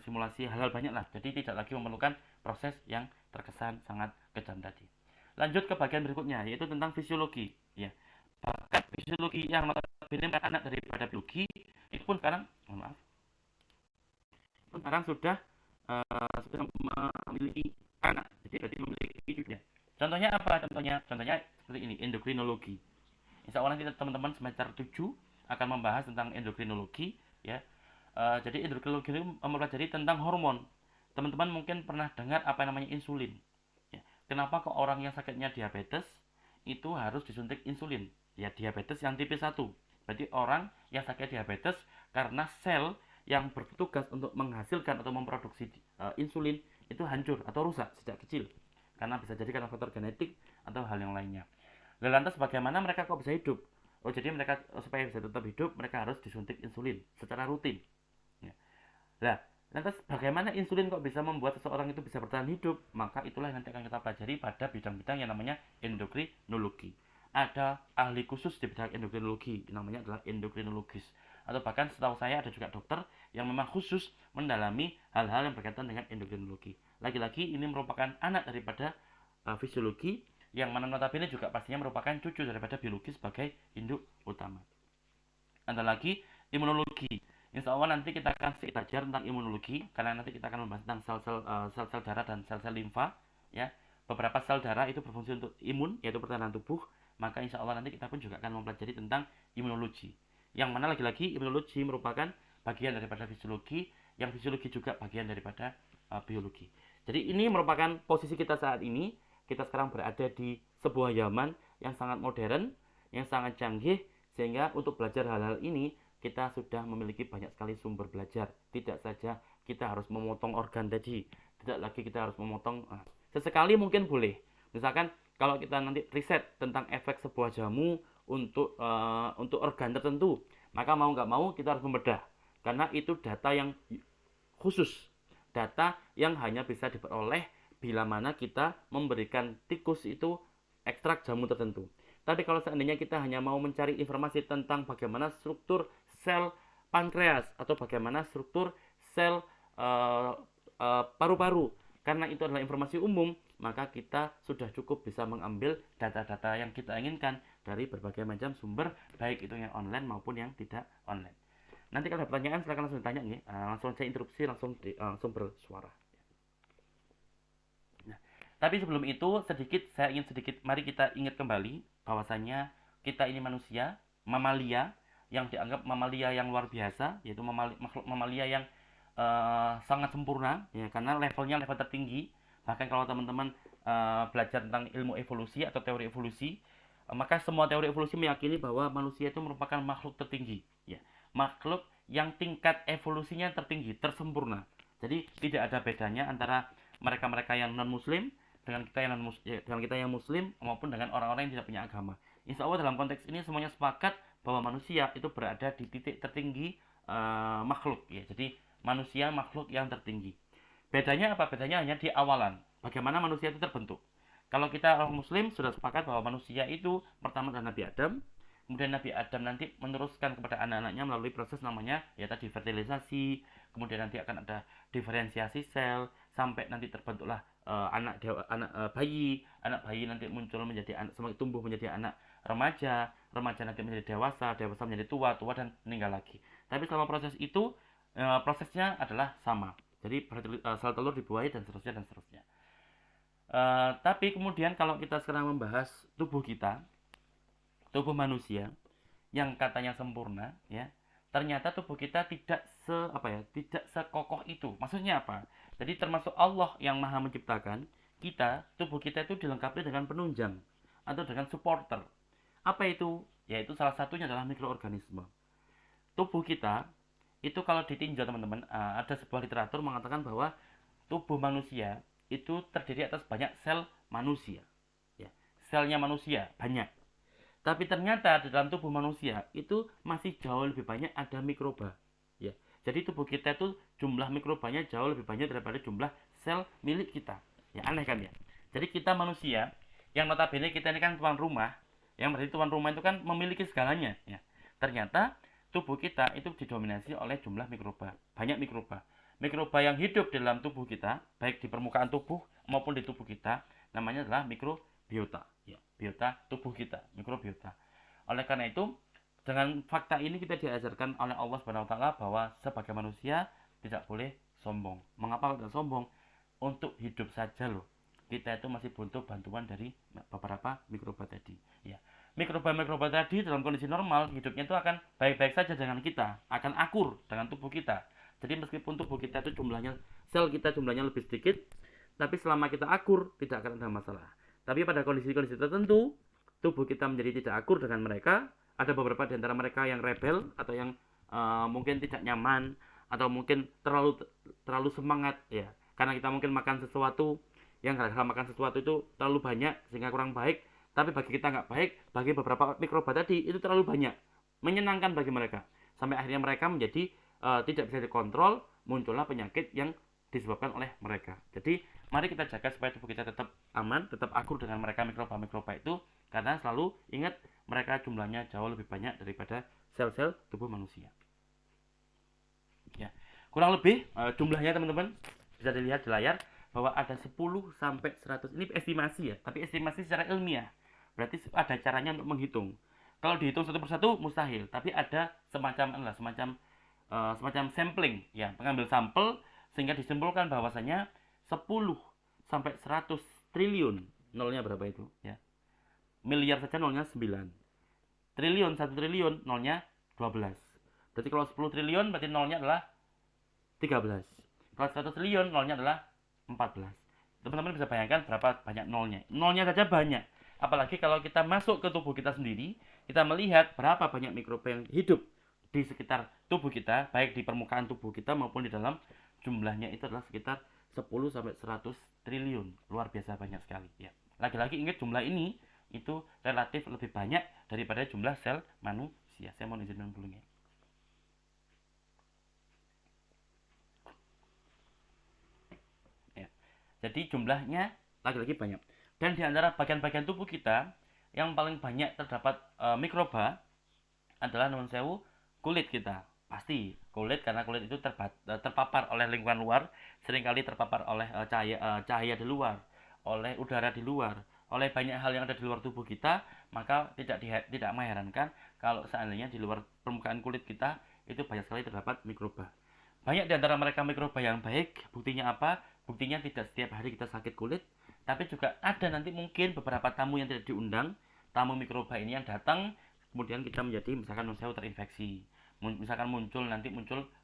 simulasi hal-hal banyak lah. Jadi tidak lagi memerlukan proses yang terkesan sangat kejam tadi. Lanjut ke bagian berikutnya, yaitu tentang fisiologi. Ya, bahkan fisiologi yang notabene anak daripada biologi itu pun sekarang, sudah memiliki anak. Jadi memiliki cucunya. Contohnya apa? Contohnya seperti ini, endokrinologi. Insya Allah nanti teman-teman semester 7 akan membahas tentang endokrinologi ya. Jadi endokrinologi itu mempelajari tentang hormon. Teman-teman mungkin pernah dengar apa namanya insulin. Ya. Kenapa kok orang yang sakitnya diabetes itu harus disuntik insulin? Ya diabetes yang tipe 1. Berarti orang yang sakit diabetes karena sel yang bertugas untuk menghasilkan atau memproduksi insulin itu hancur atau rusak sejak kecil. Karena bisa jadi karena faktor genetik atau hal yang lainnya. Lantas bagaimana mereka kok bisa hidup? Oh, jadi mereka supaya bisa tetap hidup, mereka harus disuntik insulin secara rutin. Ya. Nah, lantas bagaimana insulin kok bisa membuat seseorang itu bisa bertahan hidup? Maka itulah yang nanti akan kita pelajari pada bidang-bidang yang namanya endokrinologi. Ada ahli khusus di bidang endokrinologi, namanya adalah endokrinologis. Atau bahkan setahu saya ada juga dokter yang memang khusus mendalami hal-hal yang berkaitan dengan endokrinologi. Lagi-lagi ini merupakan anak daripada fisiologi yang mana notabene juga pastinya merupakan cucu daripada biologi sebagai induk utama. Ada lagi imunologi. Insya Allah nanti kita akan sedikit belajar tentang imunologi karena nanti kita akan membahas tentang sel-sel darah dan sel-sel limfa ya. beberapa sel darah itu berfungsi untuk imun, yaitu pertahanan tubuh, maka insya Allah nanti kita pun juga akan mempelajari tentang imunologi. Yang mana lagi-lagi imunologi merupakan bagian daripada fisiologi, yang fisiologi juga bagian daripada biologi. Jadi ini merupakan posisi kita saat ini. Kita sekarang berada di sebuah zaman yang sangat modern, yang sangat canggih, sehingga untuk belajar hal-hal ini kita sudah memiliki banyak sekali sumber belajar. Tidak saja kita harus memotong organ tadi, tidak lagi kita harus memotong. Sesekali mungkin boleh. Misalkan kalau kita nanti riset tentang efek sebuah jamu untuk organ tertentu, maka mau nggak mau kita harus membedah, karena itu data yang khusus, data yang hanya bisa diperoleh bila mana kita memberikan tikus itu ekstrak jamu tertentu. Tapi kalau seandainya kita hanya mau mencari informasi tentang bagaimana struktur sel pankreas atau bagaimana struktur sel paru-paru, karena itu adalah informasi umum, maka kita sudah cukup bisa mengambil data-data yang kita inginkan dari berbagai macam sumber, baik itu yang online maupun yang tidak online. Nanti kalau ada pertanyaan silahkan langsung ditanya nih, langsung saya interupsi, langsung bersuara. Nah, tapi sebelum itu saya ingin mari kita ingat kembali bahwasanya kita ini manusia, mamalia, yang dianggap mamalia yang luar biasa, yaitu makhluk mamalia yang sangat sempurna, ya, karena levelnya level tertinggi. Bahkan kalau teman-teman belajar tentang ilmu evolusi atau teori evolusi, maka semua teori evolusi meyakini bahwa manusia itu merupakan makhluk tertinggi, ya, makhluk yang tingkat evolusinya tertinggi, tersempurna. Jadi tidak ada bedanya antara mereka-mereka yang non muslim dengan kita yang muslim maupun dengan orang-orang yang tidak punya agama. Insya Allah dalam konteks ini semuanya sepakat bahwa manusia itu berada di titik tertinggi makhluk, ya. Jadi manusia makhluk yang tertinggi. Bedanya apa? Bedanya hanya di awalan. Bagaimana manusia itu terbentuk. Kalau kita orang muslim sudah sepakat bahwa manusia itu pertama adalah Nabi Adam, kemudian Nabi Adam nanti meneruskan kepada anak-anaknya melalui proses namanya ya tadi fertilisasi, kemudian nanti akan ada diferensiasi sel sampai nanti terbentuklah anak bayi nanti muncul menjadi semakin tumbuh menjadi anak remaja nanti menjadi dewasa menjadi tua dan meninggal lagi. Tapi selama proses itu prosesnya adalah sama. Jadi sel telur dibuahi dan seterusnya. Tapi kemudian kalau kita sekarang membahas tubuh manusia yang katanya sempurna, ya, ternyata tubuh kita tidak sekokoh itu. Maksudnya apa? Jadi termasuk Allah yang maha menciptakan tubuh kita itu dilengkapi dengan penunjang atau dengan supporter. Apa itu? Yaitu salah satunya adalah mikroorganisme. Tubuh kita itu kalau ditinjau teman-teman, ada sebuah literatur mengatakan bahwa tubuh manusia itu terdiri atas banyak sel manusia, ya. Selnya manusia banyak, tapi ternyata di dalam tubuh manusia itu masih jauh lebih banyak ada mikroba, ya. Jadi tubuh kita itu jumlah mikrobanya jauh lebih banyak daripada jumlah sel milik kita, ya. Aneh kan, ya. Jadi kita manusia yang notabene kita ini kan tuan rumah, yang berarti tuan rumah itu kan memiliki segalanya, ya. Ternyata tubuh kita itu didominasi oleh jumlah mikroba, banyak mikroba. Mikroba yang hidup di dalam tubuh kita, baik di permukaan tubuh maupun di tubuh kita, namanya adalah mikrobiota, ya, biota tubuh kita, mikrobiota. Oleh karena itu, dengan fakta ini kita diajarkan oleh Allah Subhanahu wa taala bahwa sebagai manusia tidak boleh sombong. Mengapa tidak sombong? Untuk hidup saja loh. Kita itu masih butuh bantuan dari beberapa mikroba tadi, ya. Mikroba tadi dalam kondisi normal hidupnya itu akan baik-baik saja dengan kita, akan akur dengan tubuh kita. Jadi meskipun tubuh kita itu sel kita jumlahnya lebih sedikit, tapi selama kita akur tidak akan ada masalah. Tapi pada kondisi-kondisi tertentu, tubuh kita menjadi tidak akur dengan mereka. Ada beberapa di antara mereka yang rebel atau yang mungkin tidak nyaman atau mungkin terlalu semangat, ya. Karena kita mungkin makan sesuatu yang gara-gara makan sesuatu itu terlalu banyak sehingga kurang baik. Tapi bagi kita nggak baik, bagi beberapa mikroba tadi itu terlalu banyak, menyenangkan bagi mereka. Sampai akhirnya mereka menjadi tidak bisa dikontrol, muncullah penyakit yang disebabkan oleh mereka. Jadi mari kita jaga supaya tubuh kita tetap aman, tetap akur dengan mereka mikroba itu, karena selalu ingat mereka jumlahnya jauh lebih banyak daripada sel-sel tubuh manusia. Ya, kurang lebih jumlahnya teman-teman bisa dilihat di layar bahwa ada 10 sampai 100. Ini estimasi, ya, tapi estimasi secara ilmiah. Berarti ada caranya untuk menghitung. Kalau dihitung satu persatu mustahil, tapi ada semacam sampling, ya, mengambil sampel sehingga disimpulkan bahwasanya 10 sampai 100 triliun, nolnya berapa itu ya? Miliar saja nolnya 9. Triliun, 1 triliun nolnya 12. Berarti kalau 10 triliun berarti nolnya adalah 13. Kalau 100 triliun nolnya adalah 14. Teman-teman bisa bayangkan berapa banyak nolnya. Nolnya saja banyak. Apalagi kalau kita masuk ke tubuh kita sendiri, kita melihat berapa banyak mikroba yang hidup di sekitar tubuh kita, baik di permukaan tubuh kita maupun di dalam, jumlahnya itu adalah sekitar 10 sampai 100 triliun. Luar biasa banyak sekali ya. Lagi-lagi ingat jumlah ini itu relatif lebih banyak daripada jumlah sel manusia. Saya mau izin dulu ya. Jadi jumlahnya lagi-lagi banyak. Dan di antara bagian-bagian tubuh kita yang paling banyak terdapat mikroba adalah non sewu kulit kita. Pasti kulit, karena kulit itu terpapar oleh lingkungan luar, seringkali terpapar oleh cahaya di luar, oleh udara di luar, oleh banyak hal yang ada di luar tubuh kita. Maka tidak mengherankan kalau seandainya di luar permukaan kulit kita itu banyak sekali terdapat mikroba. Banyak di antara mereka mikroba yang baik. Buktinya apa? Buktinya tidak setiap hari kita sakit kulit, tapi juga ada nanti mungkin beberapa tamu yang tidak diundang, tamu mikroba ini yang datang, kemudian kita menjadi misalkan non sewu terinfeksi. Misalkan muncul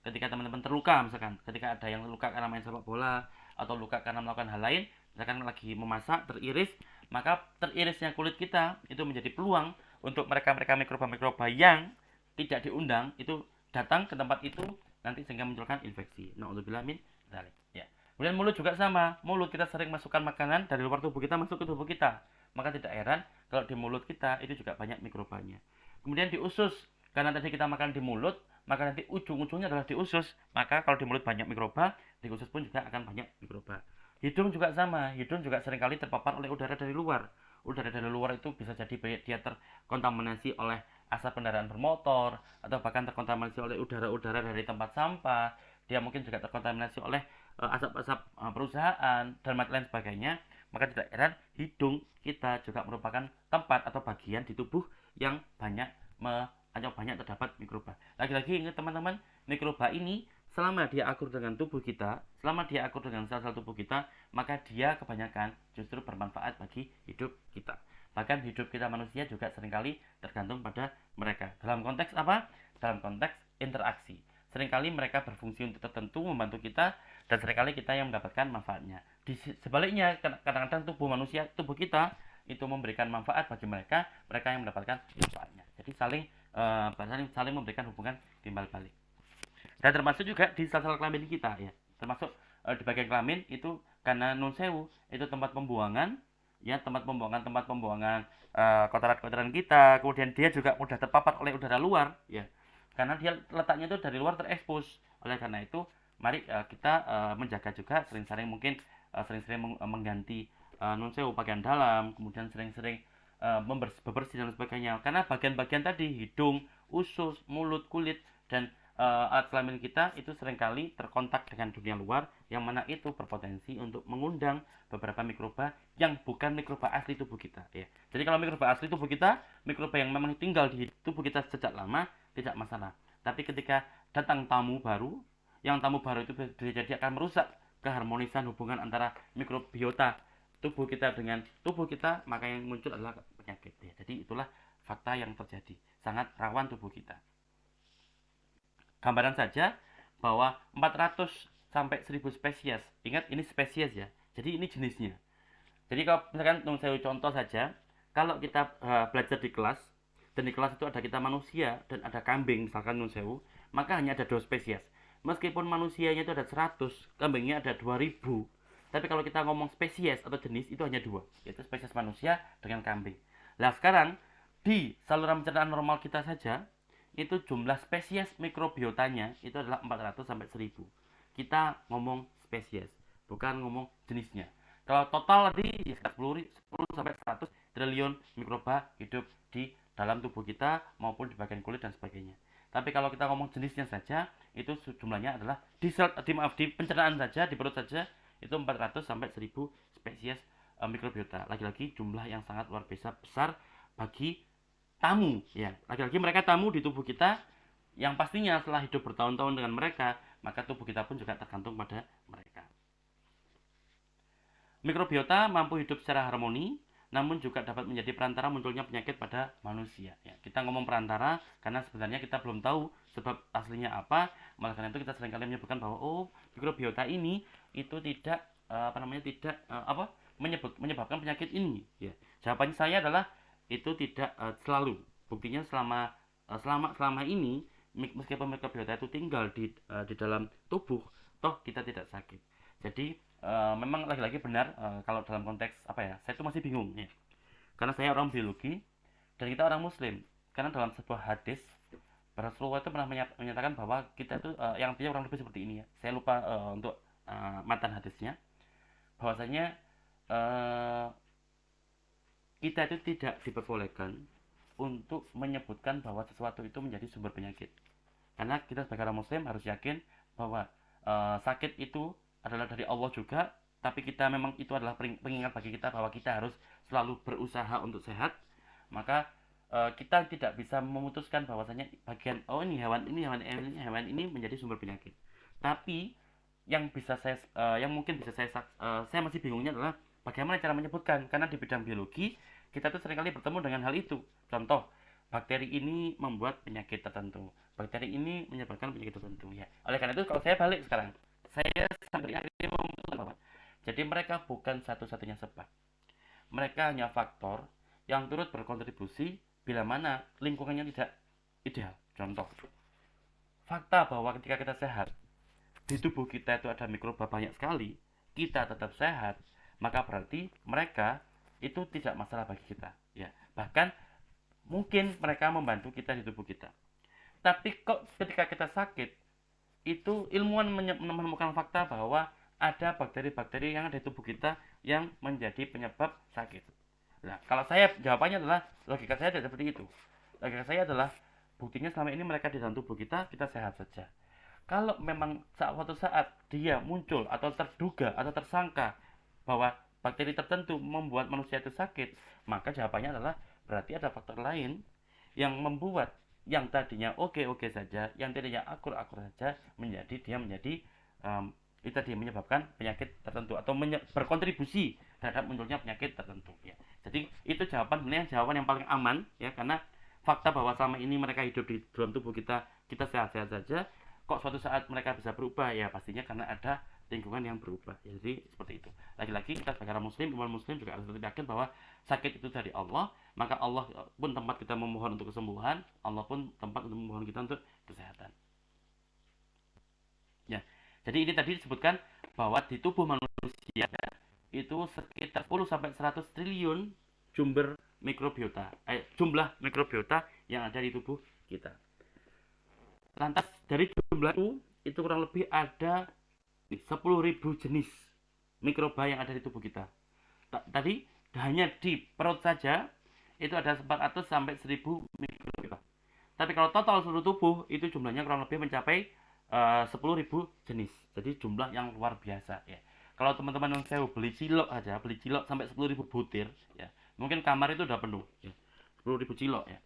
ketika teman-teman terluka, misalkan ketika ada yang terluka karena main sepak bola atau luka karena melakukan hal lain, misalkan lagi memasak teriris, maka teririsnya kulit kita itu menjadi peluang untuk mereka-mereka mikroba-mikroba yang tidak diundang itu datang ke tempat itu nanti sehingga munculkan infeksi. Na'udzubillah min dzalik. Ya. Kemudian mulut juga sama. Mulut kita sering masukkan makanan dari luar tubuh kita masuk ke tubuh kita. Maka tidak heran kalau di mulut kita itu juga banyak mikrobanya. Kemudian di usus, karena tadi kita makan di mulut, maka nanti ujung-ujungnya adalah di usus. Maka kalau di mulut banyak mikroba, di usus pun juga akan banyak mikroba. Hidung juga sama. Hidung juga seringkali terpapar oleh udara dari luar. Udara dari luar itu bisa jadi dia terkontaminasi oleh asap kendaraan bermotor, atau bahkan terkontaminasi oleh udara-udara dari tempat sampah. Dia mungkin juga terkontaminasi oleh asap-asap perusahaan dan lain sebagainya. Maka tidak heran hidung kita juga merupakan tempat atau bagian di tubuh yang banyak terdapat mikroba. Lagi-lagi ingat teman-teman, mikroba ini selama dia akur dengan tubuh kita, selama dia akur dengan sel-sel tubuh kita, maka dia kebanyakan justru bermanfaat bagi hidup kita. Bahkan hidup kita manusia juga seringkali tergantung pada mereka. Dalam konteks apa? Dalam konteks interaksi. Seringkali mereka berfungsi untuk tertentu, membantu kita, dan seringkali kita yang mendapatkan manfaatnya. Sebaliknya, kadang-kadang tubuh kita itu memberikan manfaat bagi mereka, mereka yang mendapatkan manfaatnya. Jadi saling memberikan hubungan timbal balik. Dan termasuk juga di sel-sel kelamin kita ya. Termasuk di bagian kelamin itu karena non sewu itu tempat pembuangan ya, tempat pembuangan kotoran-kotoran kita. Kemudian dia juga mudah terpapar oleh udara luar ya. Karena dia letaknya itu dari luar terekspos. Oleh karena itu, mari kita menjaga juga sering-sering mengganti non sewu pakaian dalam, kemudian sering-sering bebersih dan sebagainya. Karena bagian-bagian tadi hidung, usus, mulut, kulit dan alat kelamin kita itu seringkali terkontak dengan dunia luar, yang mana itu berpotensi untuk mengundang beberapa mikroba yang bukan mikroba asli tubuh kita ya. Jadi kalau mikroba asli tubuh kita, mikroba yang memang tinggal di tubuh kita sejak lama, tidak masalah. Tapi ketika datang tamu baru, yang tamu baru itu bisa jadi akan merusak keharmonisan hubungan antara mikrobiota tubuh kita dengan tubuh kita, maka yang muncul adalah penyakit ya. Jadi itulah fakta yang terjadi. Sangat rawan tubuh kita. Gambaran saja bahwa 400 sampai 1000 spesies. Ingat ini spesies ya. Jadi ini jenisnya. Jadi kalau misalkan saya contoh saja, kalau kita belajar di kelas, dan di kelas itu ada kita manusia dan ada kambing misalkan nun sewu, maka hanya ada 2 spesies. Meskipun manusianya itu ada 100, kambingnya ada 2000. Tapi kalau kita ngomong spesies atau jenis itu hanya 2, yaitu spesies manusia dengan kambing. Nah sekarang di saluran pencernaan normal kita saja itu jumlah spesies mikrobiotanya itu adalah 400 sampai 1000. Kita ngomong spesies, bukan ngomong jenisnya. Kalau total tadi 10 sampai 100 triliun mikroba hidup di dalam tubuh kita maupun di bagian kulit dan sebagainya. Tapi kalau kita ngomong jenisnya saja, itu jumlahnya adalah di pencernaan saja, di perut saja itu 400 sampai 1000 spesies mikrobiota. Lagi-lagi jumlah yang sangat luar biasa besar bagi tamu ya. Lagi-lagi mereka tamu di tubuh kita yang pastinya setelah hidup bertahun-tahun dengan mereka, maka tubuh kita pun juga tergantung pada mereka. Mikrobiota mampu hidup secara harmoni, namun juga dapat menjadi perantara munculnya penyakit pada manusia. Ya, kita ngomong perantara karena sebenarnya kita belum tahu sebab aslinya apa. Malah karena itu kita seringkali menyebutkan bahwa mikrobiota ini itu tidak menyebabkan penyakit ini. Ya, jawabannya saya adalah itu tidak selalu. Buktinya selama ini meskipun mikrobiota itu tinggal di dalam tubuh, toh kita tidak sakit. Jadi memang lagi-lagi benar kalau dalam konteks apa ya, saya itu masih bingung ya. Karena saya orang biologi dan kita orang muslim. Karena dalam sebuah hadis Rasulullah itu pernah menyatakan bahwa kita itu yang artinya kurang lebih seperti ini ya. Saya lupa untuk matan hadisnya. Bahwasanya uh, kita itu tidak diperbolehkan untuk menyebutkan bahwa sesuatu itu menjadi sumber penyakit. Karena kita sebagai orang muslim harus yakin bahwa sakit itu adalah dari Allah juga, tapi kita memang itu adalah pengingat bagi kita bahwa kita harus selalu berusaha untuk sehat. Maka kita tidak bisa memutuskan bahwasanya bagian ini hewan ini menjadi sumber penyakit. Tapi yang mungkin bisa saya masih bingungnya adalah bagaimana cara menyebutkan, karena di bidang biologi kita tuh seringkali bertemu dengan hal itu. Contoh, bakteri ini membuat penyakit tertentu, bakteri ini menyebabkan penyakit tertentu ya. Oleh karena itu kalau saya balik sekarang, saya sampai akhirnya memutuskan bahwa jadi mereka bukan satu-satunya sebab, mereka hanya faktor yang turut berkontribusi bila mana lingkungannya tidak ideal. Contoh, fakta bahwa ketika kita sehat, di tubuh kita itu ada mikroba banyak sekali, kita tetap sehat, maka berarti mereka itu tidak masalah bagi kita ya. Bahkan mungkin mereka membantu kita di tubuh kita. Tapi kok ketika kita sakit, itu ilmuwan menemukan fakta bahwa ada bakteri-bakteri yang ada di tubuh kita yang menjadi penyebab sakit. Nah, kalau saya jawabannya adalah logika saya tidak seperti itu. Logika saya adalah buktinya selama ini mereka di dalam tubuh kita sehat saja. Kalau memang suatu saat dia muncul atau terduga atau tersangka bahwa bakteri tertentu membuat manusia itu sakit, maka jawabannya adalah berarti ada faktor lain yang membuat yang tadinya oke-oke saja, yang tadinya akur-akur saja, menjadi itu tadi menyebabkan penyakit tertentu atau berkontribusi terhadap munculnya penyakit tertentu ya. Jadi itu jawaban yang paling aman ya, karena fakta bahwa selama ini mereka hidup di dalam tubuh kita sehat-sehat saja, kok suatu saat mereka bisa berubah ya pastinya karena ada lingkungan yang berubah ya. Jadi seperti itu. Lagi-lagi kita sebagai orang muslim, umat muslim juga harus yakin bahwa sakit itu dari Allah, maka Allah pun tempat kita memohon untuk kesembuhan, Allah pun tempat untuk memohon kita untuk kesehatan ya. Jadi ini tadi disebutkan bahwa di tubuh manusia itu sekitar 10 sampai 100 triliun jumlah mikrobiota yang ada di tubuh kita. Lantas dari jumlah itu kurang lebih ada 10.000 jenis mikroba yang ada di tubuh kita. Tadi hanya di perut saja itu ada 400 sampai 1000 mikroba. Tapi kalau total seluruh tubuh itu jumlahnya kurang lebih mencapai 10.000 jenis. Jadi jumlah yang luar biasa ya. Kalau teman-teman yang saya beli cilok sampai 10.000 butir ya, mungkin kamar itu udah penuh ya. 10.000 cilok ya.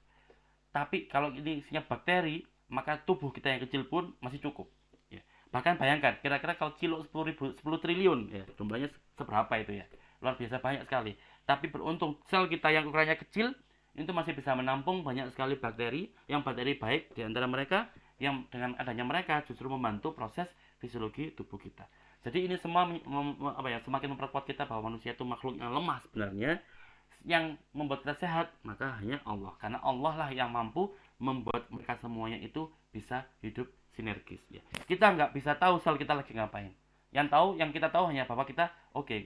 Tapi kalau ini isinya bakteri, maka tubuh kita yang kecil pun masih cukup ya. Bahkan bayangkan kira-kira kalau cilok 10 triliun ya, jumlahnya seberapa itu ya. Luar biasa banyak sekali. Tapi beruntung sel kita yang ukurannya kecil itu masih bisa menampung banyak sekali bakteri, yang bakteri baik di antara mereka, yang dengan adanya mereka justru membantu proses fisiologi tubuh kita. Jadi ini semua semakin memperkuat kita bahwa manusia itu makhluk yang lemah sebenarnya. Yang membuat kita sehat maka hanya Allah, karena Allah lah yang mampu membuat mereka semuanya itu bisa hidup sinergis ya. Kita nggak bisa tahu sel kita lagi ngapain. Yang kita tahu hanya bahwa kita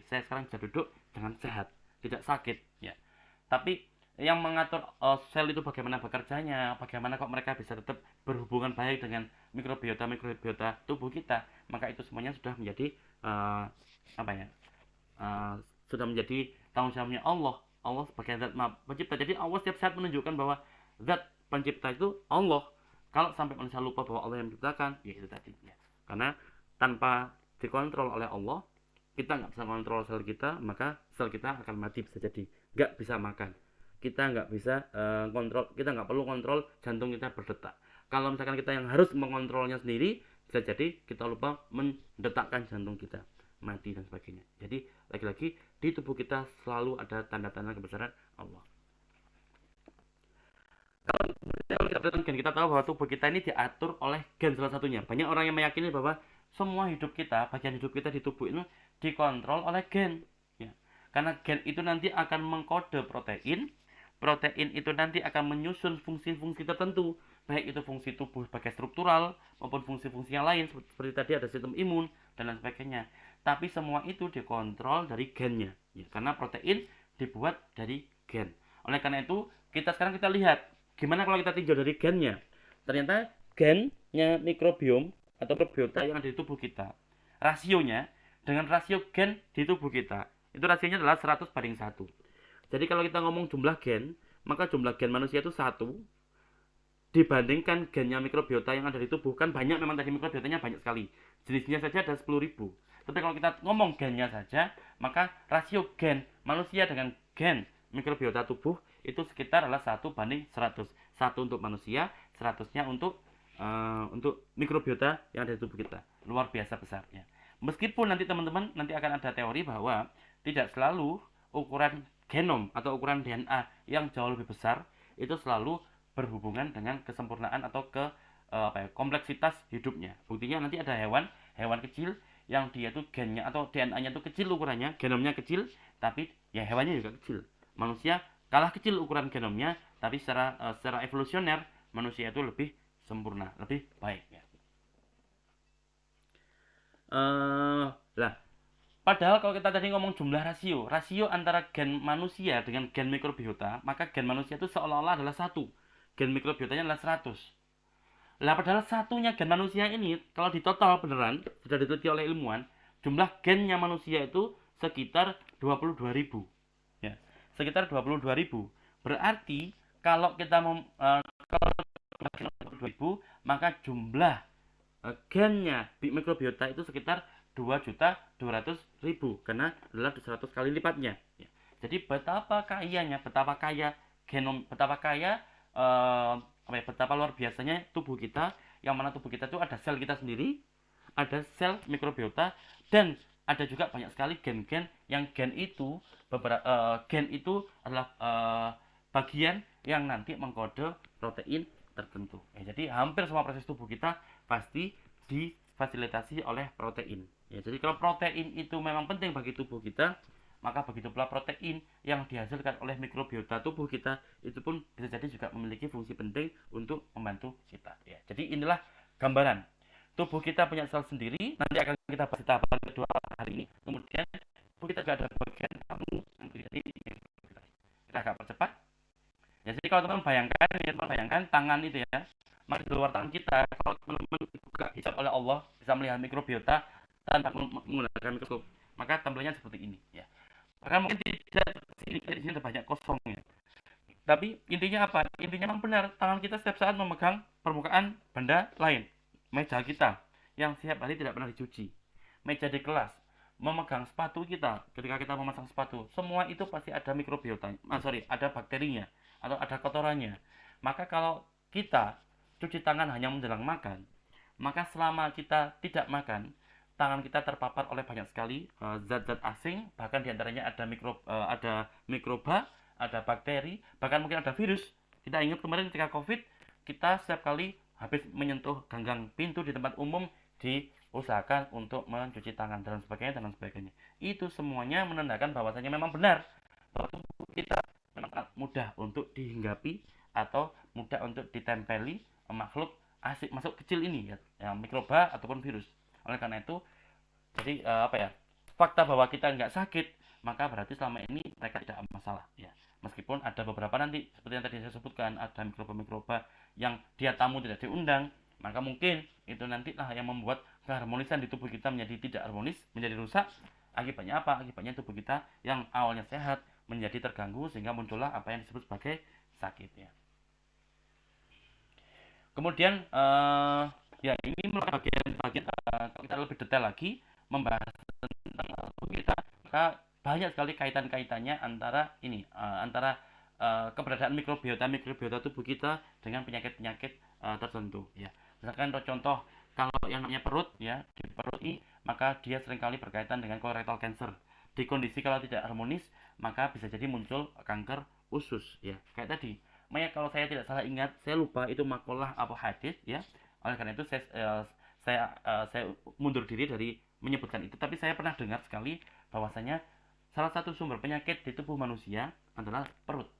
saya sekarang bisa duduk dengan sehat, tidak sakit ya. Tapi yang mengatur sel itu bagaimana bekerjanya, bagaimana kok mereka bisa tetap berhubungan baik dengan mikrobiota tubuh kita, maka itu semuanya sudah menjadi sudah menjadi tanggung jawabnya Allah. Allah sebagai zat pencipta. Jadi Allah setiap saat menunjukkan bahwa zat pencipta itu Allah. Kalau sampai manusia lupa bahwa Allah yang menciptakan, ya itu tadi ya. Karena tanpa dikontrol oleh Allah, kita nggak bisa kontrol sel kita, maka sel kita akan mati bisa jadi, nggak bisa makan. Kita nggak bisa kita nggak perlu kontrol jantung kita berdetak. Kalau misalkan kita yang harus mengontrolnya sendiri, bisa jadi kita lupa mendetakkan jantung kita. mati dan sebagainya. Jadi lagi-lagi di tubuh kita selalu ada tanda-tanda kebesaran Allah. Kalau kita perhatikan gen, kita tahu bahwa tubuh kita ini diatur oleh gen salah satunya. Banyak orang yang meyakini bahwa semua hidup kita, bagian hidup kita di tubuh itu dikontrol oleh gen. Ya. Karena gen itu nanti akan mengkode protein. Protein itu nanti akan menyusun fungsi-fungsi tertentu, baik itu fungsi tubuh sebagai struktural maupun fungsi-fungsi yang lain seperti tadi ada sistem imun dan lain sebagainya. Tapi semua itu dikontrol dari gennya, ya, karena protein dibuat dari gen. Oleh karena itu sekarang kita lihat gimana kalau kita tinjau dari gennya. Ternyata gennya mikrobiom atau mikrobiota yang ada di tubuh kita, rasionya dengan rasio gen di tubuh kita itu rasionya adalah 100:1. Jadi kalau kita ngomong jumlah gen, maka jumlah gen manusia itu 1 dibandingkan gennya mikrobiota yang ada di tubuh. Kan banyak memang tadi mikrobiotanya banyak sekali. Jenisnya saja ada 10.000. Tapi kalau kita ngomong gennya saja, maka rasio gen manusia dengan gen mikrobiota tubuh itu sekitar adalah 1:100. 1 untuk manusia, 100-nya untuk mikrobiota yang ada di tubuh kita. Luar biasa besarnya. Meskipun nanti teman-teman nanti akan ada teori bahwa tidak selalu ukuran genom atau ukuran DNA yang jauh lebih besar itu selalu berhubungan dengan kesempurnaan atau kompleksitas hidupnya. Buktinya nanti ada hewan kecil yang dia itu gennya atau DNA-nya itu kecil ukurannya, genomnya kecil, tapi ya hewannya juga kecil. Manusia kalah kecil ukuran genomnya, tapi secara evolusioner manusia itu lebih sempurna, lebih baik ya. Padahal kalau kita tadi ngomong jumlah rasio antara gen manusia dengan gen mikrobiota, maka gen manusia itu seolah-olah adalah 1. Gen mikrobiotanya adalah 100. Padahal satunya gen manusia ini, kalau ditotal beneran, sudah diteliti oleh ilmuwan, jumlah gennya manusia itu sekitar 22.000. Ya, sekitar 22.000. Berarti kalau kita kalau 22.000, maka jumlah gennya mikrobiota itu sekitar 2.200.000 karena adalah 100 kali lipatnya. Ya. Jadi betapa kaya genom, betapa luar biasanya tubuh kita, yang mana tubuh kita itu ada sel kita sendiri, ada sel mikrobiota, dan ada juga banyak sekali gen-gen yang gen itu adalah bagian yang nanti mengkode protein tertentu. Ya, jadi hampir semua proses tubuh kita pasti difasilitasi oleh protein. Ya, jadi kalau protein itu memang penting bagi tubuh kita, maka begitu pula protein yang dihasilkan oleh mikrobiota tubuh kita itu pun bisa jadi juga memiliki fungsi penting untuk membantu kita. Ya, jadi inilah gambaran. Tubuh kita punya sel sendiri, nanti akan kita bahas di tahapan kedua hari ini. Kemudian tubuh kita juga ada bagian tamu yang terjadi. Kita agak percepat. Ya, jadi kalau teman-teman bayangkan tangan itu ya, maka di luar tangan kita, kalau teman-teman dibuka hijab oleh Allah, bisa melihat mikrobiota tanpa menggunakan mikroskop, maka tampilannya seperti ini ya. Bahkan mungkin tidak di sini ada banyak kosongnya. Tapi intinya apa? Intinya memang benar, tangan kita setiap saat memegang permukaan benda lain. Meja kita yang setiap hari tidak pernah dicuci, meja di kelas, memegang sepatu kita ketika kita memasang sepatu, semua itu pasti ada mikrobiota, ada bakterinya atau ada kotorannya. Maka kalau kita cuci tangan hanya menjelang makan, maka selama kita tidak makan, tangan kita terpapar oleh banyak sekali zat-zat asing, bahkan diantaranya ada mikroba, ada bakteri, bahkan mungkin ada virus. Kita ingat kemarin ketika COVID, kita setiap kali habis menyentuh ganggang pintu di tempat umum diusahakan untuk mencuci tangan dan sebagainya. Itu semuanya menandakan bahwasanya memang benar bahwa tubuh kita memang mudah untuk dihinggapi atau mudah untuk ditempeli makhluk asing masuk kecil ini ya, mikroba ataupun virus. Oleh karena itu, jadi fakta bahwa kita nggak sakit, maka berarti selama ini mereka tidak masalah ya. Meskipun ada beberapa nanti seperti yang tadi saya sebutkan, ada mikroba-mikroba yang dia tamu tidak diundang, maka mungkin itu nantilah yang membuat keharmonisan di tubuh kita menjadi tidak harmonis, menjadi rusak. Akibatnya apa? Akibatnya tubuh kita yang awalnya sehat menjadi terganggu sehingga muncullah apa yang disebut sebagai sakit ya. Kemudian ya ini merupakan bagian kita lebih detail lagi membahas tentang tubuh kita, maka banyak sekali kaitan-kaitannya antara keberadaan mikrobiota tubuh kita dengan penyakit-penyakit tertentu ya. Misalkan contoh, kalau yang namanya perut ya, di perut ini maka dia seringkali berkaitan dengan colorectal cancer. Di kondisi kalau tidak harmonis, maka bisa jadi muncul kanker usus ya. Kayak tadi, kalau saya tidak salah ingat, saya lupa itu makalah apa hadis ya. Oleh karena itu saya mundur diri dari menyebutkan itu, tapi saya pernah dengar sekali bahwasanya salah satu sumber penyakit di tubuh manusia adalah perut.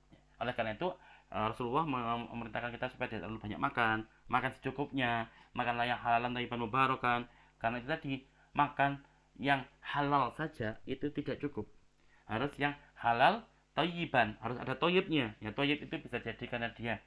Oleh karena itu Rasulullah memerintahkan kita supaya tidak terlalu banyak makan secukupnya, makanlah yang halalan thayyiban mubarakan. Karena itu tadi, makan yang halal saja itu tidak cukup. Harus yang halal thayyiban, harus ada thayyibnya. Ya, thayyib itu bisa jadi karena dia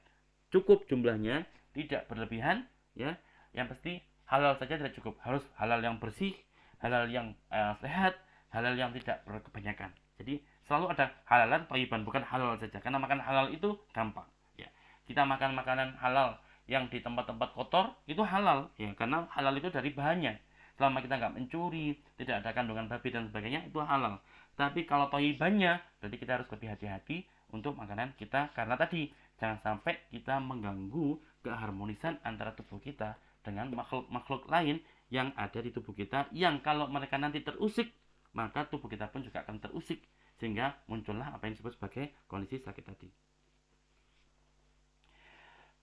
cukup jumlahnya, tidak berlebihan, ya. Yang pasti halal saja tidak cukup, harus halal yang bersih, halal yang sehat, halal yang tidak berkebanyakan. Jadi selalu ada halalan thayyiban, bukan halal saja. Karena makan halal itu gampang, ya. Kita makan makanan halal yang di tempat-tempat kotor itu halal, ya, karena halal itu dari bahannya. Selama kita nggak mencuri, tidak ada kandungan babi dan sebagainya, itu halal. Tapi kalau thayyibannya, berarti kita harus lebih hati-hati untuk makanan kita, karena tadi jangan sampai kita mengganggu keharmonisan antara tubuh kita dengan makhluk-makhluk lain yang ada di tubuh kita, yang kalau mereka nanti terusik, maka tubuh kita pun juga akan terusik, sehingga muncullah apa yang disebut sebagai kondisi sakit tadi.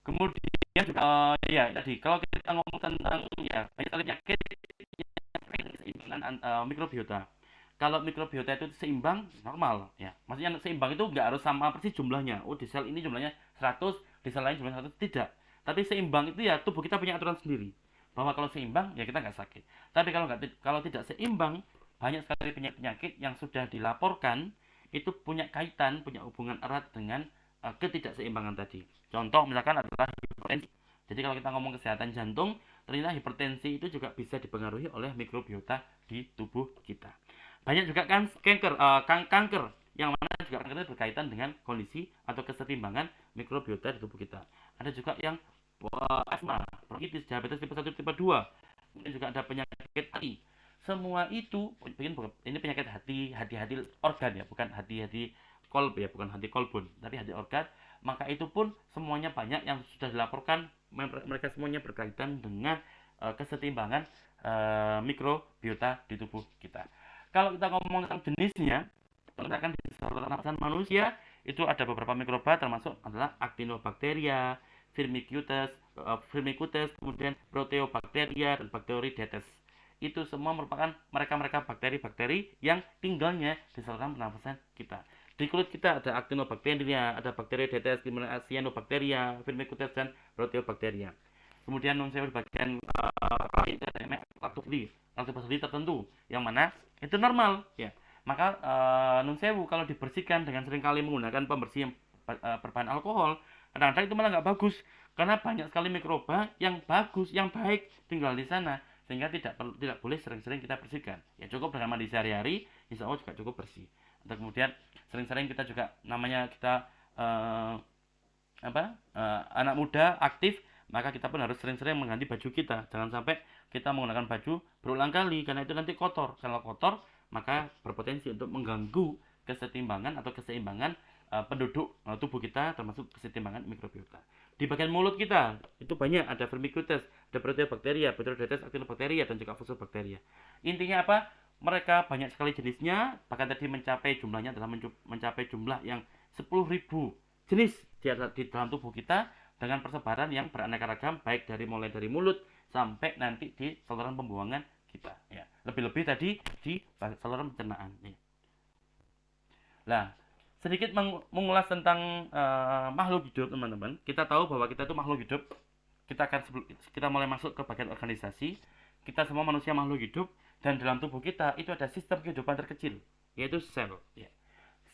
Kemudian juga ya tadi, kalau kita ngomong tentang ya banyak sekali penyakit yang keseimbangan mikrobiota. Kalau mikrobiota itu seimbang, normal ya. Maksudnya seimbang itu nggak harus sama persis jumlahnya. Oh, di sel ini jumlahnya 100, di sel lain jumlahnya 100, tidak. Tapi seimbang itu ya tubuh kita punya aturan sendiri. Bahwa kalau seimbang ya kita nggak sakit. Tapi kalau tidak seimbang, banyak sekali penyakit yang sudah dilaporkan itu punya kaitan, punya hubungan erat dengan ketidakseimbangan tadi. Contoh misalkan adalah hipertensi. Jadi kalau kita ngomong kesehatan jantung, ternyata hipertensi itu juga bisa dipengaruhi oleh mikrobiota di tubuh kita. Banyak juga kan kanker, yang mana juga kanker itu berkaitan dengan kondisi atau kesetimbangan mikrobiota di tubuh kita. Ada juga yang asma, bronkitis, diabetes tipe 1, tipe 2. Kemudian juga ada penyakit hati. Semua itu ini penyakit hati organ ya, bukan hati kolb ya, bukan hati kolbun, tapi hati organ. Maka itu pun semuanya banyak yang sudah dilaporkan, mereka semuanya berkaitan dengan kesetimbangan mikrobiota di tubuh kita. Kalau kita ngomong tentang jenisnya, misalkan di saluran pernapasan manusia itu ada beberapa mikroba, termasuk adalah Actinobacteria, Firmicutes, kemudian Proteobacteria dan Bacteroidetes. Itu semua merupakan mereka bakteri-bakteri yang tinggalnya di saluran pernapasan kita. Di kulit kita ada Actinobacteria, ada Bacteroidetes, kemudian Cyanobacteria, Firmicutes dan Proteobacteria. Kemudian di bagian laktobacilli tertentu, yang mana itu normal ya. Maka kalau dibersihkan dengan seringkali menggunakan pembersih berbahan alkohol, kadang-kadang itu malah nggak bagus, karena banyak sekali mikroba yang bagus, yang baik tinggal di sana, sehingga tidak boleh sering-sering kita bersihkan. Ya cukup dengan mandi sehari-hari, insya Allah juga cukup bersih. Atau kemudian sering-sering kita juga anak muda aktif, maka kita pun harus sering-sering mengganti baju kita. Jangan sampai kita menggunakan baju berulang kali, karena itu nanti kotor. Kalau kotor, maka berpotensi untuk mengganggu kesetimbangan atau keseimbangan penduduk tubuh kita, termasuk kesetimbangan mikrobiota. Di bagian mulut kita itu banyak, ada Firmicutes, ada Proteobacteria, Bacteroidetes, Actinobacteria dan juga Fusobacteria. Intinya apa? Mereka banyak sekali jenisnya, bahkan tadi jumlahnya adalah mencapai jumlah yang 10.000 jenis di dalam tubuh kita, dengan persebaran yang beraneka ragam, baik mulai dari mulut sampai nanti di saluran pembuangan kita ya. Lebih-lebih tadi di saluran pencernaan ya. Nah, sedikit mengulas tentang makhluk hidup, teman-teman. Kita tahu bahwa kita itu makhluk hidup. Kita mulai masuk ke bagian organisasi. Kita semua manusia makhluk hidup, dan dalam tubuh kita itu ada sistem kehidupan terkecil, yaitu sel ya.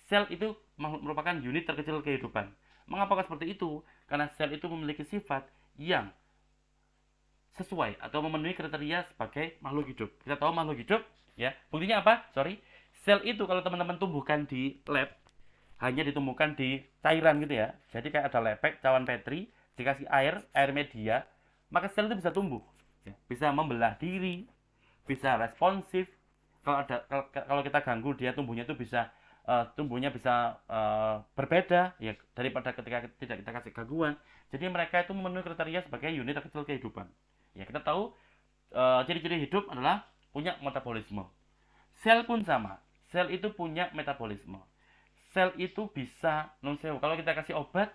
Sel itu merupakan unit terkecil kehidupan. Mengapa seperti itu? Karena sel itu memiliki sifat yang sesuai atau memenuhi kriteria sebagai makhluk hidup. Kita tahu makhluk hidup ya. Buktinya apa? Sel itu kalau teman-teman tumbuhkan di lab, hanya ditumbuhkan di cairan gitu ya. Jadi kayak ada lepek, cawan petri, dikasih air media, maka sel itu bisa tumbuh. Ya. Bisa membelah diri, bisa responsif. Kalau kita ganggu dia, tumbuhnya itu bisa berbeda ya daripada ketika tidak kita kasih gangguan. Jadi mereka itu memenuhi kriteria sebagai unit terkecil kehidupan. Ya, kita tahu ciri-ciri hidup adalah punya metabolisme. Sel pun sama. Sel itu punya metabolisme. Sel itu bisa kalau kita kasih obat,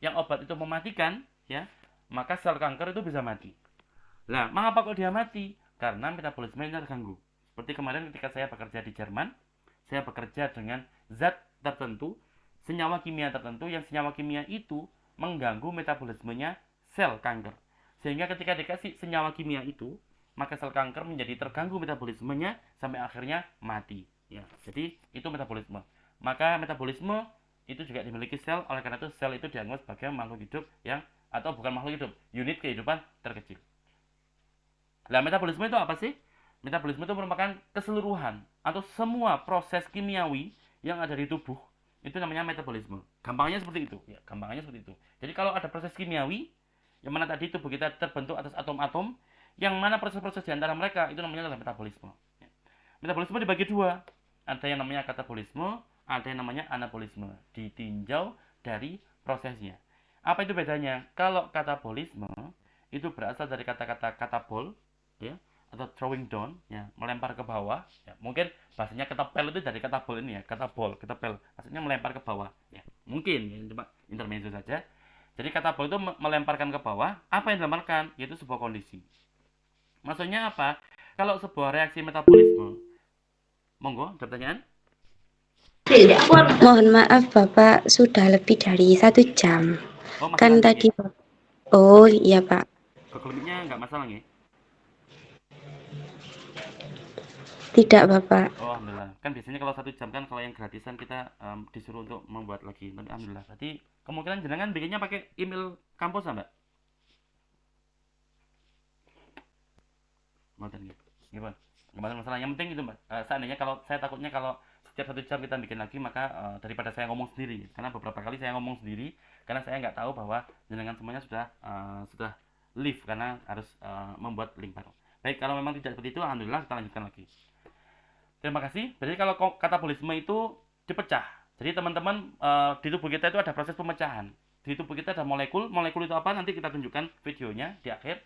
yang obat itu mematikan, ya, maka sel kanker itu bisa mati. Nah, mengapa kok dia mati? Karena metabolismenya terganggu. Seperti kemarin ketika saya bekerja di Jerman, saya bekerja dengan zat tertentu, senyawa kimia tertentu, yang senyawa kimia itu mengganggu metabolismenya sel kanker. Sehingga ketika dikasih senyawa kimia itu, maka sel kanker menjadi terganggu metabolismenya sampai akhirnya mati. Ya, jadi itu metabolisme. Maka metabolisme itu juga dimiliki sel, oleh karena itu sel itu dianggap sebagai makhluk hidup yang, atau bukan makhluk hidup, unit kehidupan terkecil. Nah, metabolisme itu apa sih? Metabolisme itu merupakan keseluruhan atau semua proses kimiawi yang ada di tubuh, itu namanya metabolisme. Gampangnya seperti itu. Ya, gampangnya seperti itu. Jadi kalau ada proses kimiawi, yang mana tadi tubuh kita terbentuk atas atom-atom, yang mana proses-proses di antara mereka itu namanya adalah metabolisme. Ya. Metabolisme dibagi dua. Ada yang namanya katabolisme, ada yang namanya anabolisme. Ditinjau dari prosesnya. Apa itu bedanya? Kalau katabolisme itu berasal dari kata-kata katabol, ya, atau throwing down, ya, melempar ke bawah, ya. Mungkin bahasanya ketepel itu dari kata bol ini, ya, kata bol, ketepel, maksudnya melempar ke bawah, ya. Mungkin ya, cuma intermezzo saja. Jadi kata bol itu melemparkan ke bawah. Apa yang dilemparkan? Yaitu sebuah kondisi. Maksudnya apa? Kalau sebuah reaksi metabolisme, monggo, ada pertanyaan? Mohon maaf Bapak, sudah lebih dari 1 jam. Oh, masih Kan lanjut, tadi, ya? oh iya Pak. Google Meet-nya nggak masalah, ya? Tidak Bapak. Oh, alhamdulillah. Kan biasanya kalau 1 jam kan, kalau yang gratisan kita disuruh untuk membuat lagi. Tapi alhamdulillah. Berarti kemungkinan jenengan bikinnya pakai email kampus, Mbak? Ngoten gitu. Gimana? Gimana masalah? Yang penting itu, Mbak. Seandainya kalau saya takutnya kalau setiap 1 jam kita bikin lagi, maka daripada saya ngomong sendiri. Karena beberapa kali saya ngomong sendiri, karena saya nggak tahu bahwa jenengan semuanya sudah live, karena harus membuat link baru. Baik, kalau memang tidak seperti itu, alhamdulillah kita lanjutkan lagi. Terima kasih. Jadi kalau katabolisme itu dipecah. Jadi teman-teman, di tubuh kita itu ada proses pemecahan. Di tubuh kita ada molekul. Molekul itu apa? Nanti kita tunjukkan videonya di akhir.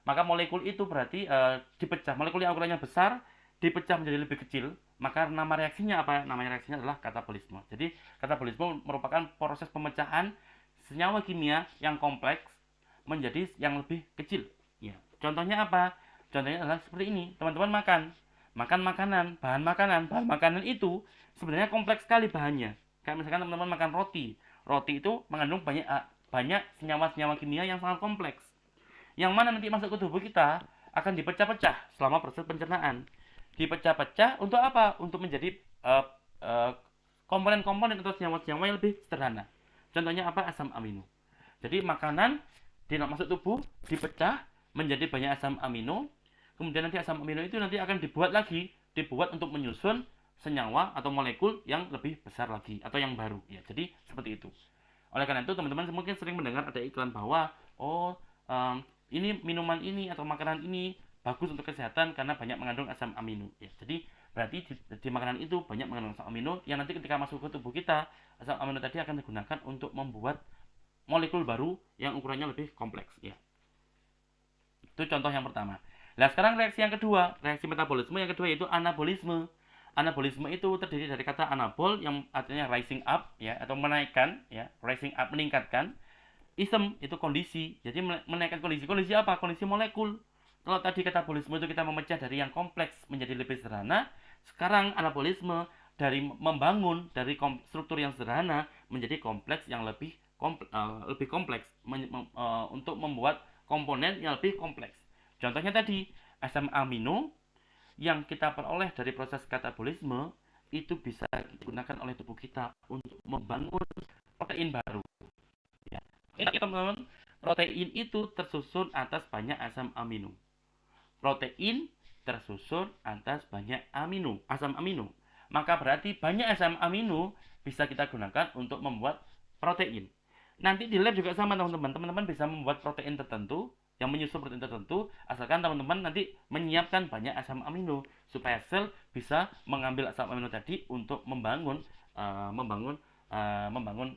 Maka molekul itu berarti dipecah. Molekul yang ukurannya besar dipecah menjadi lebih kecil. Maka nama reaksinya apa? Nama reaksinya adalah katabolisme. Jadi katabolisme merupakan proses pemecahan senyawa kimia yang kompleks menjadi yang lebih kecil. Ya. Contohnya apa? Contohnya adalah seperti ini. Teman-teman makan makanan, bahan makanan itu sebenarnya kompleks sekali bahannya. Kayak misalkan teman-teman makan roti itu mengandung banyak senyawa-senyawa kimia yang sangat kompleks, yang mana nanti masuk ke tubuh kita akan dipecah-pecah selama proses pencernaan. Dipecah-pecah untuk apa? Untuk menjadi komponen-komponen atau senyawa-senyawa yang lebih sederhana. Contohnya apa? Asam amino. Jadi makanan masuk tubuh dipecah menjadi banyak asam amino. Kemudian nanti asam amino itu nanti akan dibuat untuk menyusun senyawa atau molekul yang lebih besar lagi atau yang baru, ya. Jadi seperti itu. Oleh karena itu teman-teman mungkin sering mendengar ada iklan bahwa ini minuman ini atau makanan ini bagus untuk kesehatan karena banyak mengandung asam amino, ya. Jadi berarti di makanan itu banyak mengandung asam amino yang nanti ketika masuk ke tubuh kita, asam amino tadi akan digunakan untuk membuat molekul baru yang ukurannya lebih kompleks, ya. Itu contoh yang pertama. Nah, sekarang reaksi yang kedua, reaksi metabolisme yang kedua yaitu anabolisme. Anabolisme itu terdiri dari kata anabol yang artinya rising up, ya, atau menaikkan, ya, rising up meningkatkan. Ism itu kondisi. Jadi menaikkan kondisi. Kondisi apa? Kondisi molekul. Kalau tadi katabolisme itu kita memecah dari yang kompleks menjadi lebih sederhana, sekarang anabolisme dari membangun dari struktur yang sederhana menjadi kompleks yang lebih kompleks untuk membuat komponen yang lebih kompleks. Contohnya tadi, asam amino yang kita peroleh dari proses katabolisme itu bisa digunakan oleh tubuh kita untuk membangun protein baru. Ya. Teman-teman, protein itu tersusun atas banyak asam amino. Protein tersusun atas banyak asam amino. Maka berarti banyak asam amino bisa kita gunakan untuk membuat protein. Nanti di lab juga sama teman-teman. Teman-teman bisa membuat protein tertentu, yang menyusun protein tertentu, asalkan teman-teman nanti menyiapkan banyak asam amino supaya sel bisa mengambil asam amino tadi untuk membangun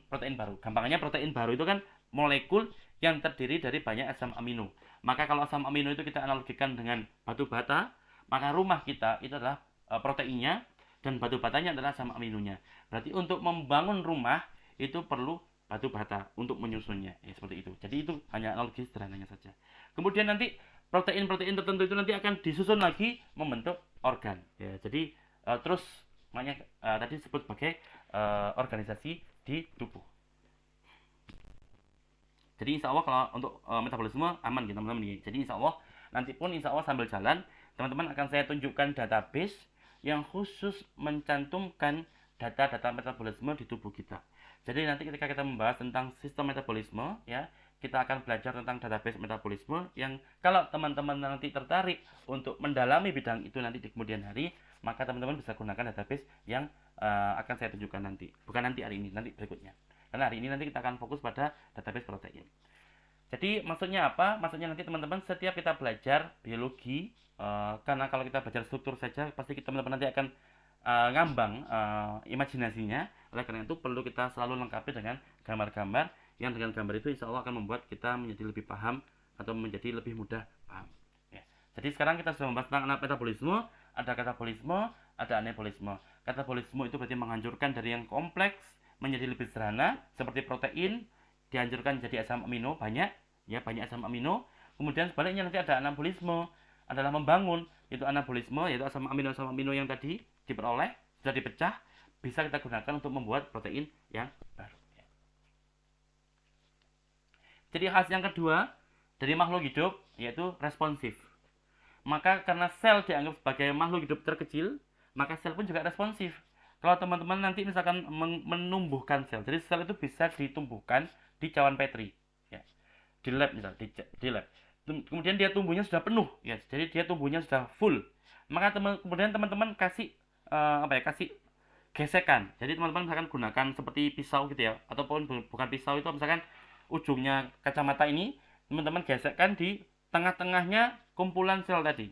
protein baru. Gampangnya protein baru itu kan molekul yang terdiri dari banyak asam amino. Maka kalau asam amino itu kita analogikan dengan batu bata, maka rumah kita itu adalah proteinnya, dan batu batanya adalah asam aminonya. Berarti untuk membangun rumah itu perlu batu bata untuk menyusunnya, ya seperti itu. Jadi itu hanya analogi sederhananya saja. Kemudian nanti protein-protein tertentu itu nanti akan disusun lagi membentuk organ, ya. Jadi terus makanya tadi disebut sebagai organisasi di tubuh. Jadi insya Allah kalau untuk metabolisme aman gitu teman-teman. Jadi insya Allah nanti pun insya Allah sambil jalan teman-teman akan saya tunjukkan database yang khusus mencantumkan data-data metabolisme di tubuh kita. Jadi nanti ketika kita membahas tentang sistem metabolisme, ya, kita akan belajar tentang database metabolisme yang kalau teman-teman nanti tertarik untuk mendalami bidang itu nanti di kemudian hari, maka teman-teman bisa gunakan database yang akan saya tunjukkan nanti. Bukan nanti hari ini, nanti berikutnya. Karena hari ini nanti kita akan fokus pada database protein. Jadi maksudnya apa? Maksudnya nanti teman-teman setiap kita belajar biologi, karena kalau kita belajar struktur saja pasti teman-teman nanti akan ngambang imajinasinya. Oleh karena itu perlu kita selalu lengkapi dengan gambar-gambar yang dengan gambar itu insya Allah akan membuat kita menjadi lebih paham atau menjadi lebih mudah paham, ya. Jadi sekarang kita sudah membahas tentang metabolisme. Ada katabolisme, ada anabolisme. Katabolisme itu berarti menghancurkan dari yang kompleks menjadi lebih sederhana, seperti protein dihancurkan jadi asam amino banyak, ya, banyak asam amino. Kemudian sebaliknya nanti ada anabolisme, adalah membangun, itu anabolisme, yaitu asam amino yang tadi diperoleh sudah dipecah, bisa kita gunakan untuk membuat protein yang baru, ya. Jadi khas yang kedua dari makhluk hidup yaitu responsif. Maka karena sel dianggap sebagai makhluk hidup terkecil, maka sel pun juga responsif. Kalau teman-teman nanti misalkan menumbuhkan sel, jadi sel itu bisa ditumbuhkan di cawan Petri, ya, di lab misal, di lab. Kemudian dia tumbuhnya sudah penuh, ya, jadi dia tumbuhnya sudah full. Maka kemudian teman-teman kasih kasih gesekan. Jadi teman-teman misalkan gunakan seperti pisau gitu ya, ataupun bukan pisau, itu misalkan ujungnya kacamata ini, teman-teman gesekkan di tengah-tengahnya kumpulan sel tadi.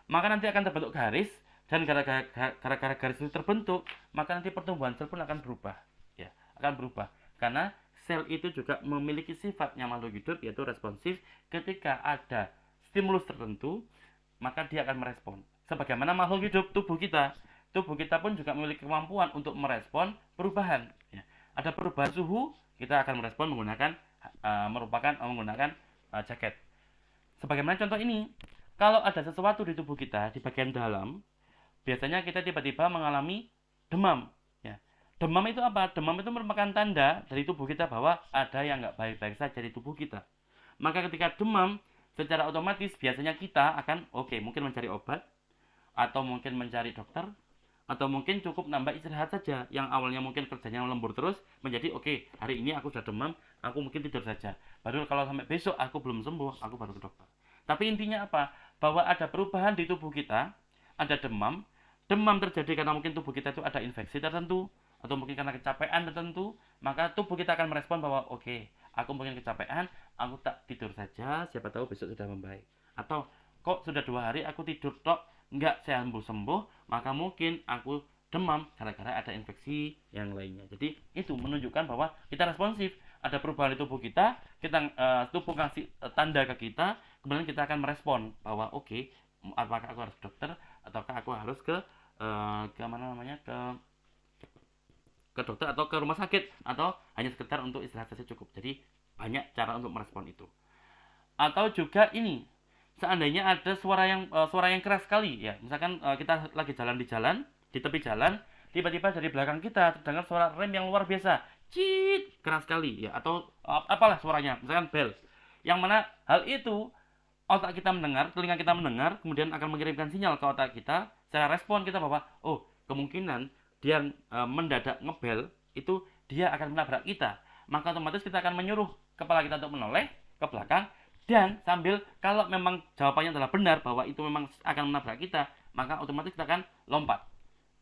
Maka nanti akan terbentuk garis, dan gara-gara garis itu terbentuk, maka nanti pertumbuhan sel pun akan berubah, ya, akan berubah. Karena sel itu juga memiliki sifatnya makhluk hidup yaitu responsif. Ketika ada stimulus tertentu, maka dia akan merespon. Sebagaimana makhluk hidup tubuh kita pun juga memiliki kemampuan untuk merespon perubahan, ya. Ada perubahan suhu, kita akan merespon menggunakan menggunakan jaket. Sebagaimana contoh ini, kalau ada sesuatu di tubuh kita di bagian dalam, biasanya kita tiba-tiba mengalami demam, ya. Demam itu apa? Demam itu merupakan tanda dari tubuh kita bahwa ada yang nggak baik-baik saja di tubuh kita. Maka ketika demam, secara otomatis biasanya kita akan mungkin mencari obat, atau mungkin mencari dokter, atau mungkin cukup nambah istirahat saja. Yang awalnya mungkin kerjanya lembur terus menjadi hari ini aku sudah demam, aku mungkin tidur saja. Baru kalau sampai besok aku belum sembuh, aku baru ke dokter. Tapi intinya apa? Bahwa ada perubahan di tubuh kita, ada demam. Demam terjadi karena mungkin tubuh kita itu ada infeksi tertentu, atau mungkin karena kecapean tertentu, maka tubuh kita akan merespon bahwa aku mungkin kecapean, aku tak tidur saja, siapa tahu besok sudah membaik. Atau kok sudah 2 hari aku tidur tok, nggak sembuh-sembuh, maka mungkin aku demam gara-gara ada infeksi yang lainnya. Jadi itu menunjukkan bahwa kita responsif, ada perubahan di tubuh kita, tubuh kasih tanda ke kita, kemudian kita akan merespon bahwa apakah aku harus ke dokter, ataukah aku harus ke dokter atau ke rumah sakit, atau hanya sekedar untuk istirahat saja cukup. Jadi banyak cara untuk merespon itu. Atau juga ini, seandainya ada suara yang keras sekali, ya, misalkan kita lagi jalan di tepi jalan, tiba-tiba dari belakang kita terdengar suara rem yang luar biasa, cit, keras sekali, ya, atau apalah suaranya, misalkan bel, yang mana hal itu otak kita mendengar, telinga kita mendengar, kemudian akan mengirimkan sinyal ke otak kita, secara respon kita bahwa kemungkinan dia mendadak ngebel itu dia akan menabrak kita. Maka otomatis kita akan menyuruh kepala kita untuk menoleh ke belakang, dan sambil kalau memang jawabannya adalah benar bahwa itu memang akan menabrak kita, maka otomatis kita akan lompat,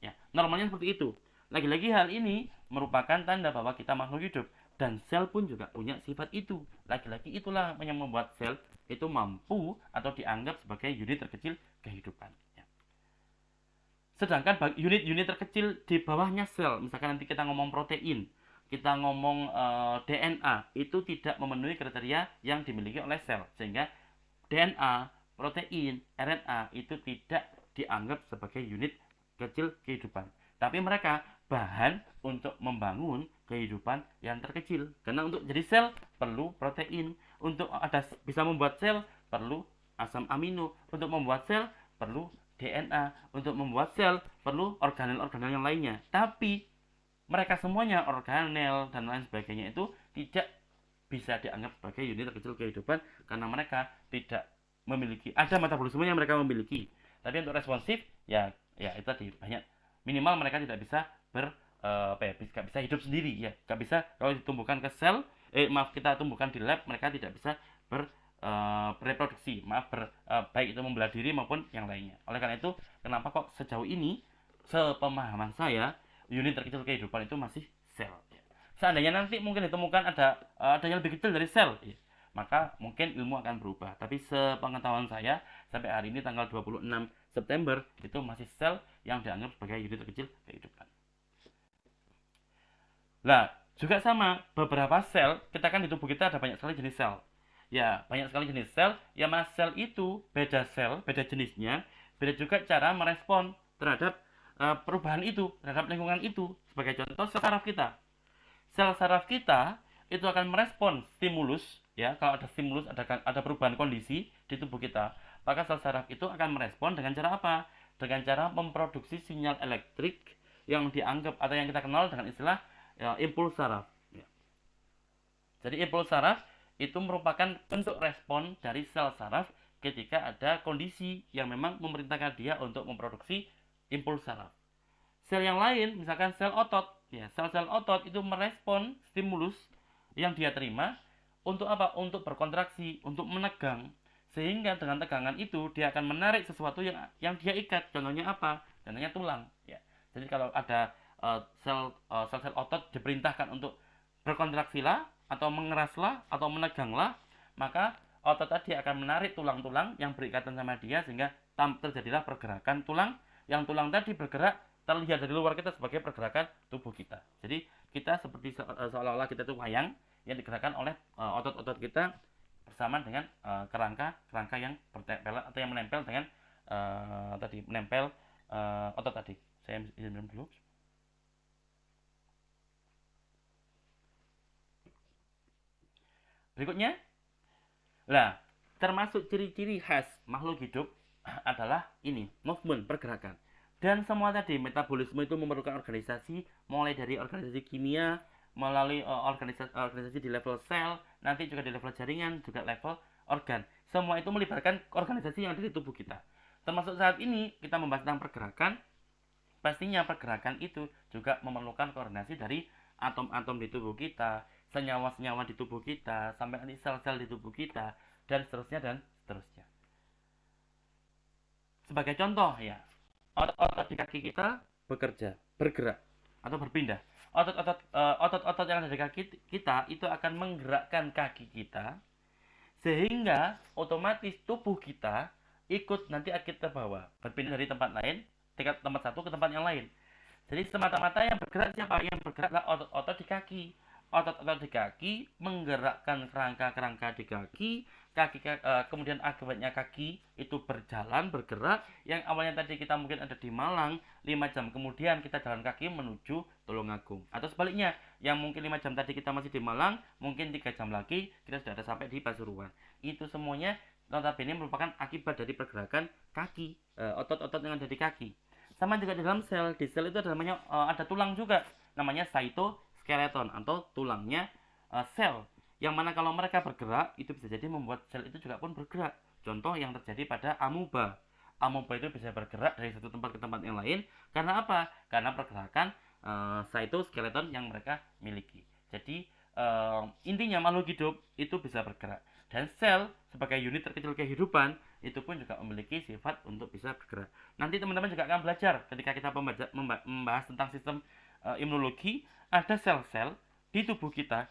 ya. Normalnya seperti itu. Lagi-lagi hal ini merupakan tanda bahwa kita makhluk hidup, dan sel pun juga punya sifat itu. Lagi-lagi itulah yang membuat sel itu mampu atau dianggap sebagai unit terkecil kehidupan, ya. Sedangkan unit-unit terkecil di bawahnya sel, misalkan nanti kita ngomong protein, kita ngomong DNA, itu tidak memenuhi kriteria yang dimiliki oleh sel, sehingga DNA, protein, RNA itu tidak dianggap sebagai unit kecil kehidupan, tapi mereka bahan untuk membangun kehidupan yang terkecil. Karena untuk jadi sel perlu protein, untuk bisa membuat sel perlu asam amino, untuk membuat sel perlu DNA, untuk membuat sel perlu organel-organel yang lainnya. Tapi mereka semuanya, organel dan lain sebagainya, itu tidak bisa dianggap sebagai unit kecil kehidupan karena mereka tidak memiliki, ada metabolisme yang mereka memiliki, tapi untuk responsif ya itu tadi banyak, minimal mereka tidak bisa bisa hidup sendiri, ya nggak bisa. Kalau ditumbuhkan ke sel, kita tumbuhkan di lab, mereka tidak bisa bereproduksi, baik itu membelah diri maupun yang lainnya. Oleh karena itu, kenapa kok sejauh ini sepemahaman saya unit terkecil kehidupan itu masih sel. Seandainya nanti mungkin ditemukan ada yang lebih kecil dari sel, ya, maka mungkin ilmu akan berubah. Tapi sepengetahuan saya sampai hari ini tanggal 26 September itu masih sel yang dianggap sebagai unit terkecil kehidupan. Nah, juga sama, beberapa sel, kita kan di tubuh kita ada banyak sekali jenis sel. Ya, banyak sekali jenis sel. Ya, mas, sel itu beda sel, beda jenisnya, beda juga cara merespon terhadap perubahan itu, terhadap lingkungan itu. Sebagai contoh, sel saraf kita. Sel saraf kita itu akan merespon stimulus, ya. Kalau ada stimulus, ada perubahan kondisi di tubuh kita, maka sel saraf itu akan merespon dengan cara apa? Dengan cara memproduksi sinyal elektrik yang dianggap atau yang kita kenal dengan istilah impuls saraf. Ya. Jadi impuls saraf itu merupakan bentuk respon dari sel saraf ketika ada kondisi yang memang memerintahkan dia untuk memproduksi impuls saraf. Sel yang lain, misalkan sel otot, ya, sel-sel otot itu merespon stimulus yang dia terima untuk apa? Untuk berkontraksi, untuk menegang. Sehingga dengan tegangan itu dia akan menarik sesuatu yang dia ikat. Contohnya apa? Contohnya tulang, ya. Jadi kalau ada sel-sel otot diperintahkan untuk berkontraksilah atau mengeraslah atau meneganglah, maka otot tadi akan menarik tulang-tulang yang berikatan sama dia sehingga terjadilah pergerakan tulang. Yang tulang tadi bergerak terlihat dari luar kita sebagai pergerakan tubuh kita. Jadi kita seperti seolah-olah kita itu wayang yang digerakkan oleh otot-otot kita bersama dengan kerangka yang bertempel atau yang menempel dengan otot tadi. Saya izin dulu. Berikutnya, nah, termasuk ciri-ciri khas makhluk hidup adalah ini, movement, pergerakan. Dan semua tadi, metabolisme itu memerlukan organisasi, mulai dari organisasi kimia, melalui organisasi di level sel, nanti juga di level jaringan, juga level organ. Semua itu melibatkan organisasi yang ada di tubuh kita. Termasuk saat ini, kita membahas tentang pergerakan, pastinya pergerakan itu juga memerlukan koordinasi dari atom-atom di tubuh kita, senyawa-senyawa di tubuh kita, sampai nanti sel-sel di tubuh kita, dan seterusnya, dan seterusnya. Sebagai contoh, ya, otot-otot di kaki kita bergerak atau berpindah. Otot-otot yang ada di kaki kita itu akan menggerakkan kaki kita sehingga otomatis tubuh kita ikut nanti akan terbawa, berpindah dari tempat lain, tempat satu ke tempat yang lain. Jadi semata-mata yang bergerak siapa? Yang bergerak adalah otot-otot di kaki. Otot-otot di kaki menggerakkan kerangka-kerangka di kaki, kemudian akibatnya kaki itu bergerak, yang awalnya tadi kita mungkin ada di Malang 5 jam kemudian kita jalan kaki menuju Tulungagung, atau sebaliknya yang mungkin 5 jam tadi kita masih di Malang, mungkin 3 jam lagi kita sudah ada sampai di Pasuruan. Itu semuanya notabene merupakan akibat dari pergerakan kaki, otot-otot yang ada di kaki. Sama juga di dalam sel, di sel itu ada tulang juga, namanya cytoskeleton atau tulangnya sel, yang mana kalau mereka bergerak itu bisa jadi membuat sel itu juga pun bergerak. Contoh yang terjadi pada amoeba. Amoeba itu bisa bergerak dari satu tempat ke tempat yang lain karena apa? Karena pergerakan cytoskeleton yang mereka miliki. Jadi intinya makhluk hidup itu bisa bergerak, dan sel sebagai unit terkecil kehidupan itu pun juga memiliki sifat untuk bisa bergerak. Nanti teman-teman juga akan belajar ketika kita membahas tentang sistem imunologi, ada sel-sel di tubuh kita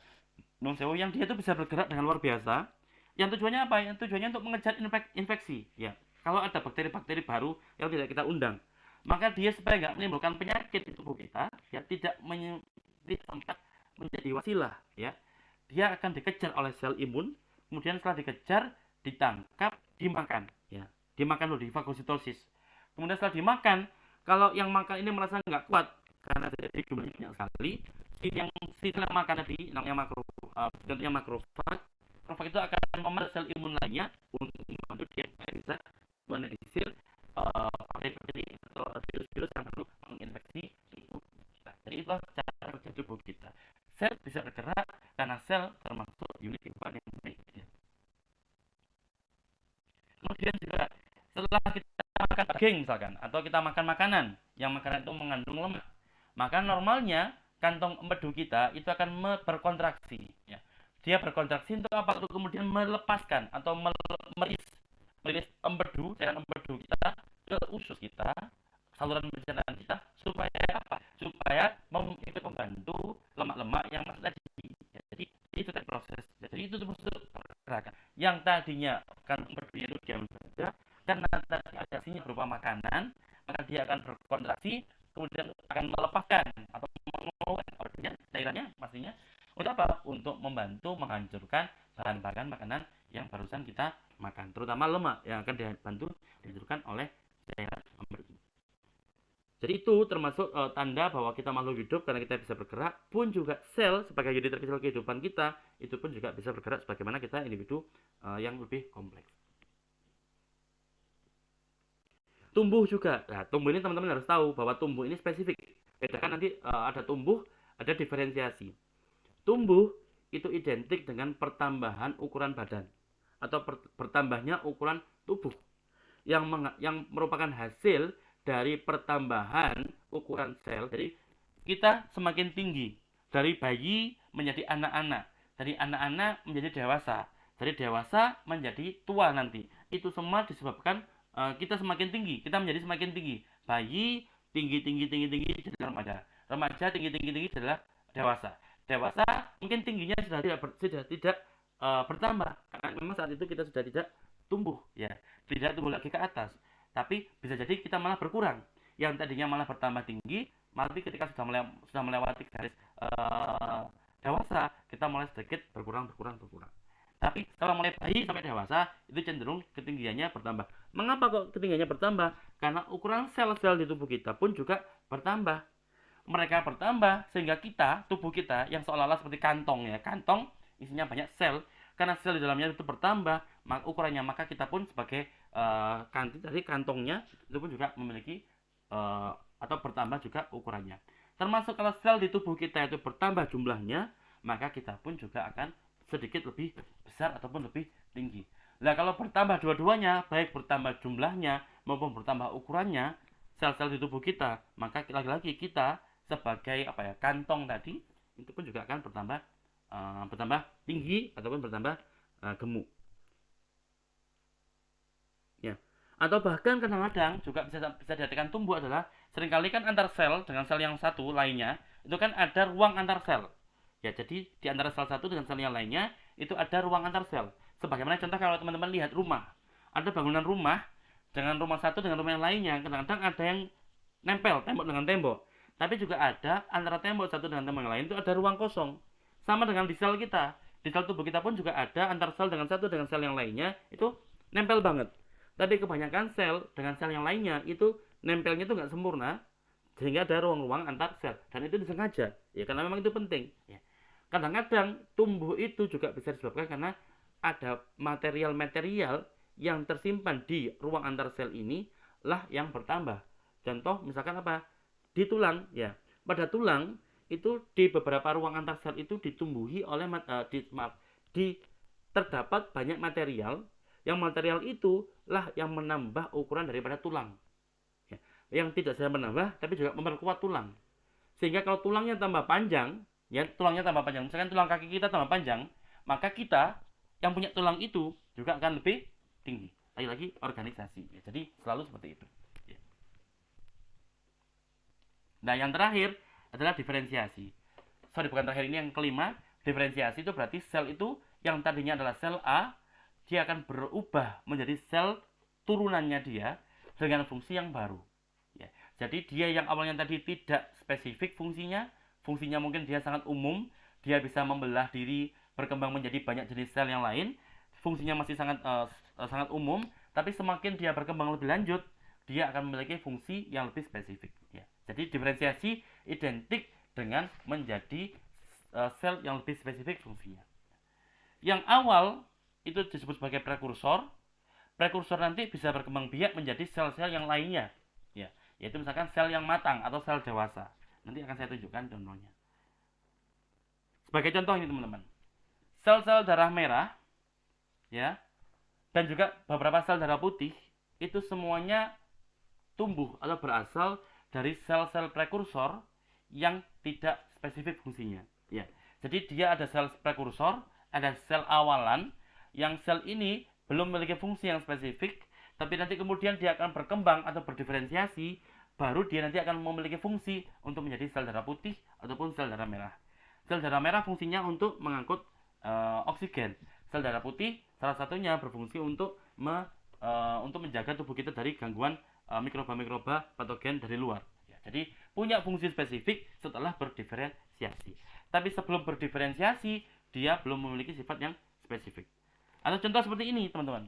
yang dia itu bisa bergerak dengan luar biasa. Yang tujuannya apa? Yang tujuannya untuk mengejar infeksi. Ya, kalau ada bakteri-bakteri baru yang tidak kita undang, maka dia supaya nggak menimbulkan penyakit di tubuh kita, ya tidak sempat menjadi wasilah, ya. Dia akan dikejar oleh sel imun, kemudian setelah dikejar, ditangkap, dimakan, ya. Dimakan dulu, di fagositosis. kemudian setelah dimakan, kalau yang makan ini merasa nggak kuat karena terjadi jumlahnya banyak sekali, si sel yang makan tadi namanya contohnya makrofag itu akan memanggil sel imun lainnya untuk membantu dia bisa menelisir bakteri atau virus-virus yang perlu menginfeksi tubuh kita. Jadi itulah cara kerja tubuh kita. Sel bisa bergerak karena sel termasuk unit kehidupan yang baik. Kemudian juga setelah kita makan daging misalkan, atau kita makan makanan yang makanan itu mengandung lemak, maka normalnya kantong empedu kita itu akan berkontraksi. Ya. Dia berkontraksi untuk apa? Untuk kemudian melepaskan atau merilis empedu, cairan empedu kita ke usus kita, saluran pencernaan kita, supaya apa? Supaya ikut membantu lemak-lemak yang masuk tadi. Jadi itu proses. Jadi itu proses pergerakan. Yang tadinya kantong empedu itu diam saja, karena tadi aksinya berupa makanan, maka dia akan berkontraksi, kemudian akan melepaskan atau mengeluarkan cairannya pastinya untuk apa? Untuk membantu menghancurkan bahan-bahan makanan yang barusan kita makan, terutama lemak yang akan dibantu dihancurkan oleh cairan empedu. Jadi itu termasuk tanda bahwa kita makhluk hidup karena kita bisa bergerak, pun juga sel sebagai unit terkecil kehidupan kita itu pun juga bisa bergerak sebagaimana kita individu yang lebih kompleks. Tumbuh juga. Nah, tumbuh ini teman-teman harus tahu bahwa tumbuh ini spesifik. Bedakan nanti ada tumbuh, ada diferensiasi. Tumbuh itu identik dengan pertambahan ukuran badan atau bertambahnya ukuran tubuh yang merupakan hasil dari pertambahan ukuran sel. Jadi kita semakin tinggi dari bayi menjadi anak-anak, dari anak-anak menjadi dewasa, dari dewasa menjadi tua nanti. Itu semua disebabkan kita semakin tinggi, kita menjadi semakin tinggi. Bayi tinggi jadi remaja, remaja tinggi adalah dewasa. Dewasa mungkin tingginya sudah tidak bertambah karena memang saat itu kita sudah tidak tumbuh, ya, tidak tumbuh lagi ke atas. Tapi bisa jadi kita malah berkurang. Yang tadinya malah bertambah tinggi, nanti ketika sudah melewati garis dewasa, kita mulai sedikit berkurang. Tapi kalau mulai bayi sampai dewasa itu cenderung ketinggiannya bertambah. Mengapa kok ketinggiannya bertambah? Karena ukuran sel-sel di tubuh kita pun juga bertambah. Mereka bertambah sehingga tubuh kita yang seolah-olah seperti kantong, ya, kantong isinya banyak sel. Karena sel di dalamnya itu bertambah, maka ukurannya, maka kita pun sebagai dari kantongnya itu pun juga memiliki atau bertambah juga ukurannya. Termasuk kalau sel di tubuh kita itu bertambah jumlahnya, maka kita pun juga akan sedikit lebih besar ataupun lebih tinggi. Nah, kalau bertambah dua-duanya, baik bertambah jumlahnya maupun bertambah ukurannya sel-sel di tubuh kita, maka lagi-lagi kita sebagai kantong tadi itu pun juga akan bertambah tinggi ataupun bertambah gemuk. Ya. Atau bahkan kadang-kadang juga bisa diartikan tumbuh adalah seringkali kan antar sel dengan sel yang satu lainnya itu kan ada ruang antar sel. Ya, jadi di antara sel satu dengan sel yang lainnya itu ada ruang antar sel. Sebagaimana contoh kalau teman-teman lihat rumah, ada bangunan rumah dengan rumah satu dengan rumah yang lainnya, kadang-kadang ada yang nempel tembok dengan tembok. Tapi juga ada antara tembok satu dengan tembok yang lain itu ada ruang kosong. Sama dengan di sel kita, di sel tubuh kita pun juga ada antar sel dengan satu dengan sel yang lainnya itu nempel banget. Tapi kebanyakan sel dengan sel yang lainnya itu nempelnya itu nggak sempurna, sehingga ada ruang-ruang antar sel, dan itu disengaja, ya, karena memang itu penting. Ya. Kadang-kadang tumbuh itu juga bisa disebabkan karena ada material-material yang tersimpan di ruang antar sel ini lah yang bertambah. Contoh misalkan apa? Di tulang, ya. Pada tulang itu di beberapa ruang antar sel itu ditumbuhi oleh terdapat banyak material, yang material itu lah yang menambah ukuran daripada tulang. Ya. Yang tidak saja menambah tapi juga memperkuat tulang. Sehingga kalau tulangnya tambah panjang, ya, misalkan tulang kaki kita tambah panjang, maka kita yang punya tulang itu juga akan lebih tinggi. Lagi-lagi organisasi, ya, jadi selalu seperti itu, ya. Nah, yang terakhir adalah diferensiasi. Bukan terakhir, ini yang kelima. Diferensiasi itu berarti sel itu yang tadinya adalah sel A, dia akan berubah menjadi sel turunannya dia dengan fungsi yang baru, ya. Jadi dia yang awalnya tadi tidak spesifik fungsinya mungkin dia sangat umum, dia bisa membelah diri, berkembang menjadi banyak jenis sel yang lain, fungsinya masih sangat umum, tapi semakin dia berkembang lebih lanjut, dia akan memiliki fungsi yang lebih spesifik. Ya. Jadi diferensiasi identik dengan menjadi sel yang lebih spesifik fungsinya. Yang awal itu disebut sebagai prekursor. Prekursor nanti bisa berkembang biak menjadi sel-sel yang lainnya, ya, yaitu misalkan sel yang matang atau sel dewasa. Nanti akan saya tunjukkan contohnya. Sebagai contoh ini teman-teman, sel-sel darah merah, ya, dan juga beberapa sel darah putih itu semuanya tumbuh atau berasal dari sel-sel prekursor yang tidak spesifik fungsinya. Ya, jadi dia ada sel prekursor, ada sel awalan, yang sel ini belum memiliki fungsi yang spesifik, tapi nanti kemudian dia akan berkembang atau berdiferensiasi, baru dia nanti akan memiliki fungsi untuk menjadi sel darah putih ataupun sel darah merah. Sel darah merah fungsinya untuk mengangkut oksigen. Sel darah putih salah satunya berfungsi untuk menjaga tubuh kita dari gangguan mikroba-mikroba patogen dari luar. Ya, jadi punya fungsi spesifik setelah berdiferensiasi. Tapi sebelum berdiferensiasi, dia belum memiliki sifat yang spesifik. Atau contoh seperti ini, teman-teman.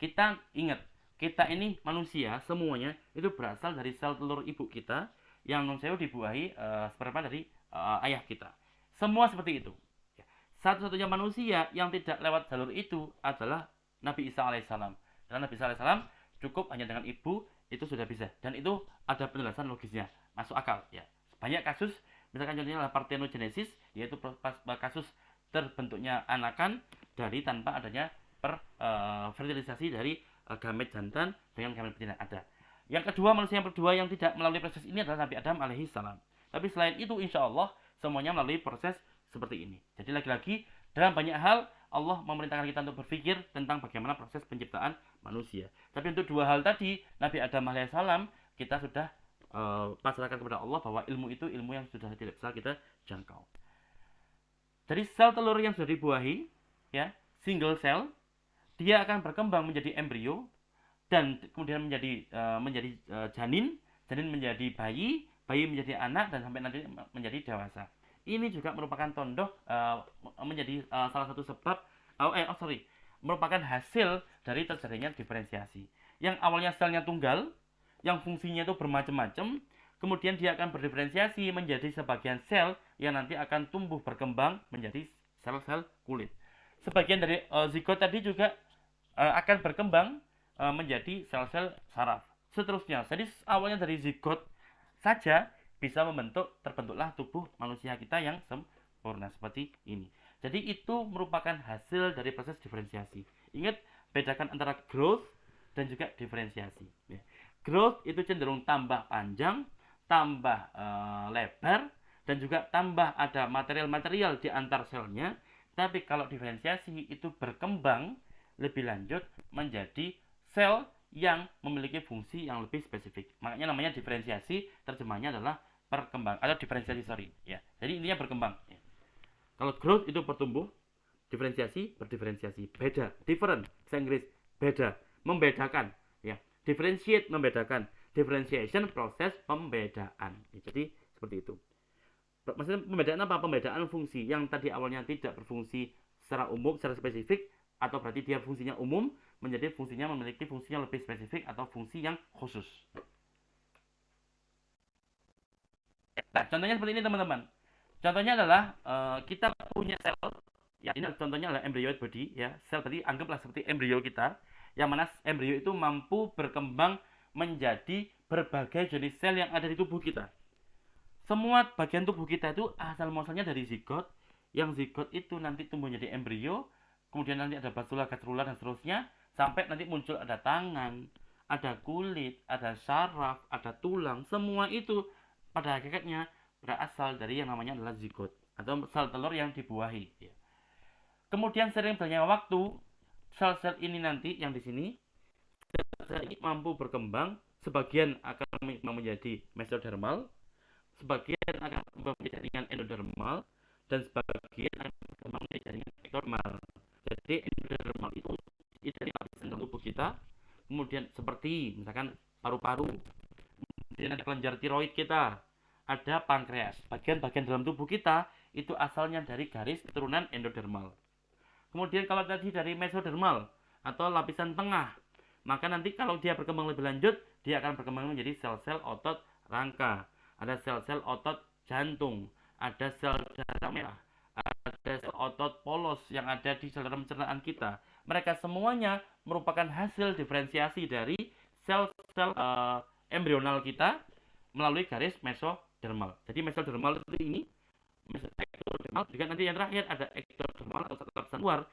Kita ingat, kita ini manusia semuanya itu berasal dari sel telur ibu kita yang non-sewu dibuahi sperma dari ayah kita. Semua seperti itu. Satu-satunya manusia yang tidak lewat jalur itu adalah Nabi Isa alaihissalam. Karena Nabi Isa alaihissalam cukup hanya dengan ibu itu sudah bisa. Dan itu ada penjelasan logisnya, masuk akal. Ya. Banyak kasus, misalkan contohnya adalah parthenogenesis, yaitu kasus terbentuknya anakan dari tanpa adanya fertilisasi dari gamet jantan dengan gamet betina ada. Yang kedua, manusia yang kedua yang tidak melalui proses ini adalah Nabi Adam alaihissalam. Tapi selain itu, insya Allah semuanya melalui proses seperti ini. Jadi lagi-lagi dalam banyak hal Allah memerintahkan kita untuk berpikir tentang bagaimana proses penciptaan manusia. Tapi untuk dua hal tadi, Nabi Adam alaihissalam kita sudah pasrahkan kepada Allah bahwa ilmu itu ilmu yang sudah tidak bisa kita jangkau. Dari sel telur yang sudah dibuahi, ya, single cell, dia akan berkembang menjadi embrio dan kemudian menjadi janin, janin menjadi bayi, bayi menjadi anak dan sampai nanti menjadi dewasa. Ini juga merupakan contoh menjadi salah satu sebab merupakan hasil dari terjadinya diferensiasi. Yang awalnya selnya tunggal, yang fungsinya itu bermacam-macam, kemudian dia akan berdiferensiasi menjadi sebagian sel yang nanti akan tumbuh berkembang menjadi sel-sel kulit. Sebagian dari zigot tadi juga akan berkembang menjadi sel-sel saraf. Seterusnya, jadi awalnya dari zigot saja bisa terbentuklah tubuh manusia kita yang sempurna seperti ini. Jadi itu merupakan hasil dari proses diferensiasi. Ingat, bedakan antara growth dan juga diferensiasi. Growth itu cenderung tambah panjang, tambah lebar, dan juga tambah ada material-material di antar selnya. Tapi kalau diferensiasi itu berkembang lebih lanjut menjadi sel yang memiliki fungsi yang lebih spesifik. Makanya namanya diferensiasi, terjemahnya adalah berkembang atau diferensiasi, ya. Jadi intinya berkembang. Ya. Kalau growth itu bertumbuh, diferensiasi berdiferensiasi, beda, different, bahasa Inggris, beda, membedakan, ya. Differentiate, membedakan, differentiation, proses pembedaan. Ya, jadi seperti itu. Maksudnya pembedaan apa? Pembedaan fungsi yang tadi awalnya tidak berfungsi secara umum, secara spesifik, atau berarti dia fungsinya umum menjadi fungsinya memiliki fungsinya lebih spesifik atau fungsi yang khusus. Nah, contohnya seperti ini teman-teman. Contohnya adalah kita punya sel, ya ini contohnya adalah embryoid body, ya. Sel tadi anggaplah seperti embrio kita, yang mana embrio itu mampu berkembang menjadi berbagai jenis sel yang ada di tubuh kita. Semua bagian tubuh kita itu asal muasalnya dari zigot, yang zigot itu nanti tumbuh menjadi embrio, kemudian nanti ada basula, gastrula dan seterusnya, sampai nanti muncul ada tangan, ada kulit, ada saraf, ada tulang, semua itu pada hakikatnya berasal dari yang namanya adalah zigot atau sel telur yang dibuahi. Ya. Kemudian sering berjalannya waktu, sel-sel ini nanti yang di sini, sel ini mampu berkembang, sebagian akan menjadi mesodermal, sebagian akan menjadi jaringan endodermal, dan sebagian akan berkembang menjadi jaringan ektodermal. Jadi endodermal itu dari lapisan tubuh kita, kemudian seperti misalkan paru-paru, kemudian ada kelenjar tiroid kita, ada pankreas. Bagian-bagian dalam tubuh kita itu asalnya dari garis keturunan endodermal. Kemudian kalau tadi dari mesodermal atau lapisan tengah, Maka nanti kalau dia berkembang lebih lanjut, dia akan berkembang menjadi sel-sel otot rangka, ada sel-sel otot jantung, ada sel darah merah, ada sel otot polos yang ada di saluran pencernaan kita. Mereka semuanya merupakan hasil diferensiasi dari sel-sel embrional kita melalui garis mesodermal. Jadi mesodermal itu ini, ektodermal, juga nanti yang terakhir ada ektodermal atau lapisan luar,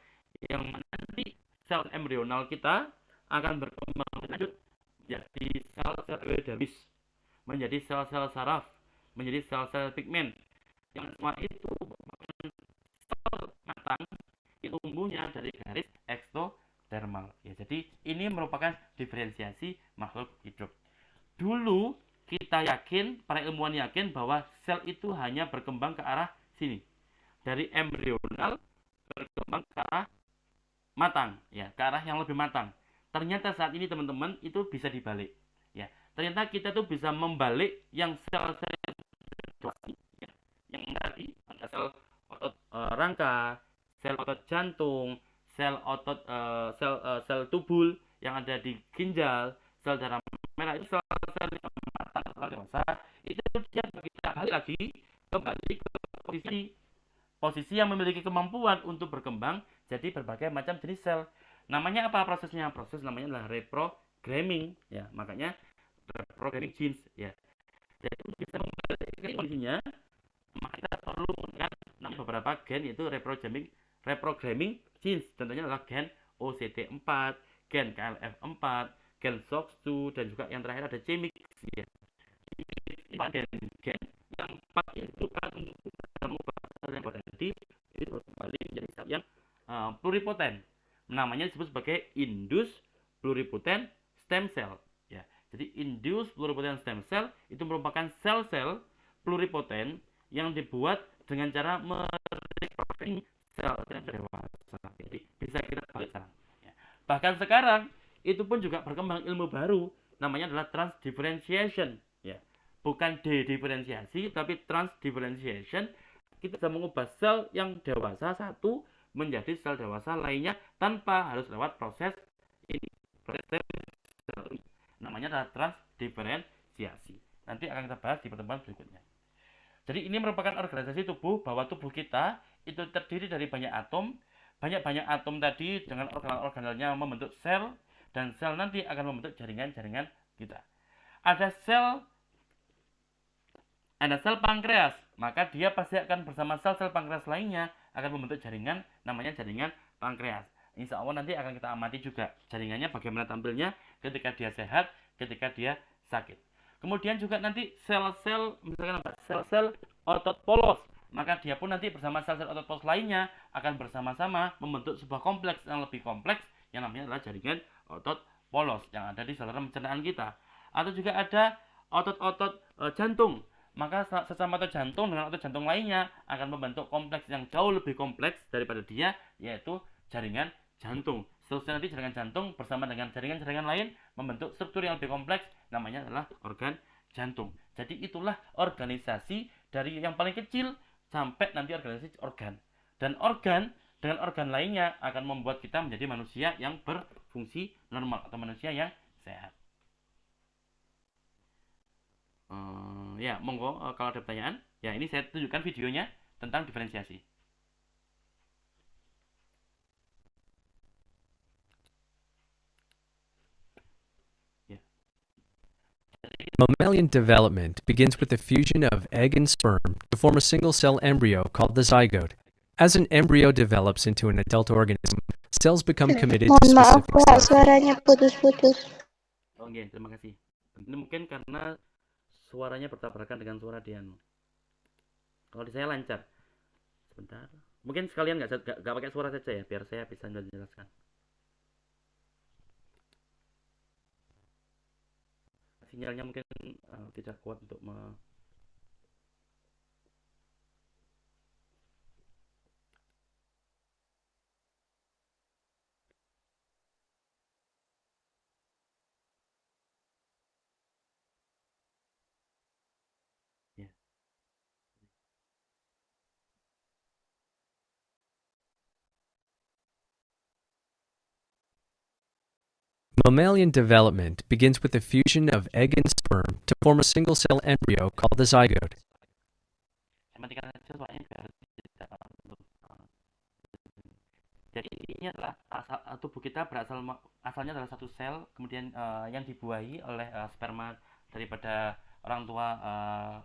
yang nanti sel embrional kita akan berkembang lanjut menjadi sel-sel epidermis, menjadi sel-sel saraf, menjadi sel-sel pigmen, yang semua itu sel matang itu tumbuhnya dari garis ektodermal. Ya, jadi ini merupakan diferensiasi makhluk hidup. Dulu kita yakin, para ilmuwan yakin bahwa sel itu hanya berkembang ke arah sini, dari embrional berkembang ke arah matang, ya, ke arah yang lebih matang. Ternyata saat ini teman-teman itu bisa dibalik, ya. Ternyata kita tuh bisa membalik yang sel-sel ya, yang tadi ada sel otot rangka, sel otot jantung, sel otot sel tubul yang ada di ginjal, sel darah merah, itu sel-sel yang matang setelah dewasa, itu dia kita balik lagi kembali ke posisi yang memiliki kemampuan untuk berkembang jadi berbagai macam jenis sel. Namanya apa prosesnya? Proses namanya adalah reprogramming, ya. Makanya reprogramming genes, ya. Jadi untuk bisa membalikkan kondisinya, maka kita perlu menggunakan beberapa gen, yaitu reprogramming genes. Contohnya adalah gen OCT4, gen KLF4, gen SOX2, dan juga yang terakhir ada CMYX, ya. Gen-gen yang paling ditentukan untuk mengubah sel yang tadi itu kembali menjadi sel yang pluripotent. Namanya disebut sebagai induced pluripotent stem cell, ya. Jadi induced pluripotent stem cell itu merupakan sel-sel pluripotent yang dibuat dengan cara mereproduksi sel yang dewasa. Jadi bisa kita balik sekarang, ya. Bahkan sekarang itu pun juga berkembang ilmu baru, namanya adalah transdifferentiation, ya. Bukan dediferensiasi tapi transdifferentiation. Kita bisa mengubah sel yang dewasa satu menjadi sel dewasa lainnya tanpa harus lewat proses ini, proses namanya adalah transdiferensiasi. Nanti akan kita bahas di pertemuan berikutnya. Jadi ini merupakan organisasi tubuh, bahwa tubuh kita itu terdiri dari banyak atom. Banyak-banyak atom tadi dengan organel-organelnya membentuk sel, dan sel nanti akan membentuk jaringan-jaringan kita. Ada sel pankreas, maka dia pasti akan bersama sel-sel pankreas lainnya akan membentuk jaringan, namanya jaringan pankreas. Insya Allah nanti akan kita amati juga jaringannya bagaimana tampilnya ketika dia sehat, ketika dia sakit. Kemudian juga nanti sel-sel, misalkan sel-sel otot polos, maka dia pun nanti bersama sel-sel otot polos lainnya akan bersama-sama membentuk sebuah kompleks yang lebih kompleks, yang namanya adalah jaringan otot polos yang ada di saluran pencernaan kita. Atau juga ada otot-otot jantung, maka sesama otot jantung dengan otot jantung lainnya akan membentuk kompleks yang jauh lebih kompleks daripada dia, yaitu jaringan jantung. Seterusnya nanti jaringan jantung bersama dengan jaringan-jaringan lain membentuk struktur yang lebih kompleks, namanya adalah organ jantung. Jadi itulah organisasi dari yang paling kecil sampai nanti organisasi organ. Dan organ dengan organ lainnya akan membuat kita menjadi manusia yang berfungsi normal atau manusia yang sehat. Ya, monggo kalau ada pertanyaan. Ya, ini saya tunjukkan videonya tentang diferensiasi. Ya. Mammalian development begins with the fusion of egg and sperm to form a single-cell embryo called the zygote. As an embryo develops into an adult organism, cells become committed to Mohon maaf specific Pak, cells. suaranya putus-putus. Oke, terima kasih. Ini mungkin karena suaranya bertabrakan dengan suara Dian. Kalau di saya lancar. Sebentar. Mungkin sekalian nggak pakai suara saja ya, biar saya bisa menjelaskan. Sinyalnya mungkin tidak kuat untuk ya. Mammalian development begins with the fusion of egg and sperm to form a single-cell embryo called the zygote. Jadi intinya adalah tubuh kita asalnya adalah satu sel, kemudian yang dibuahi oleh sperma daripada orang tua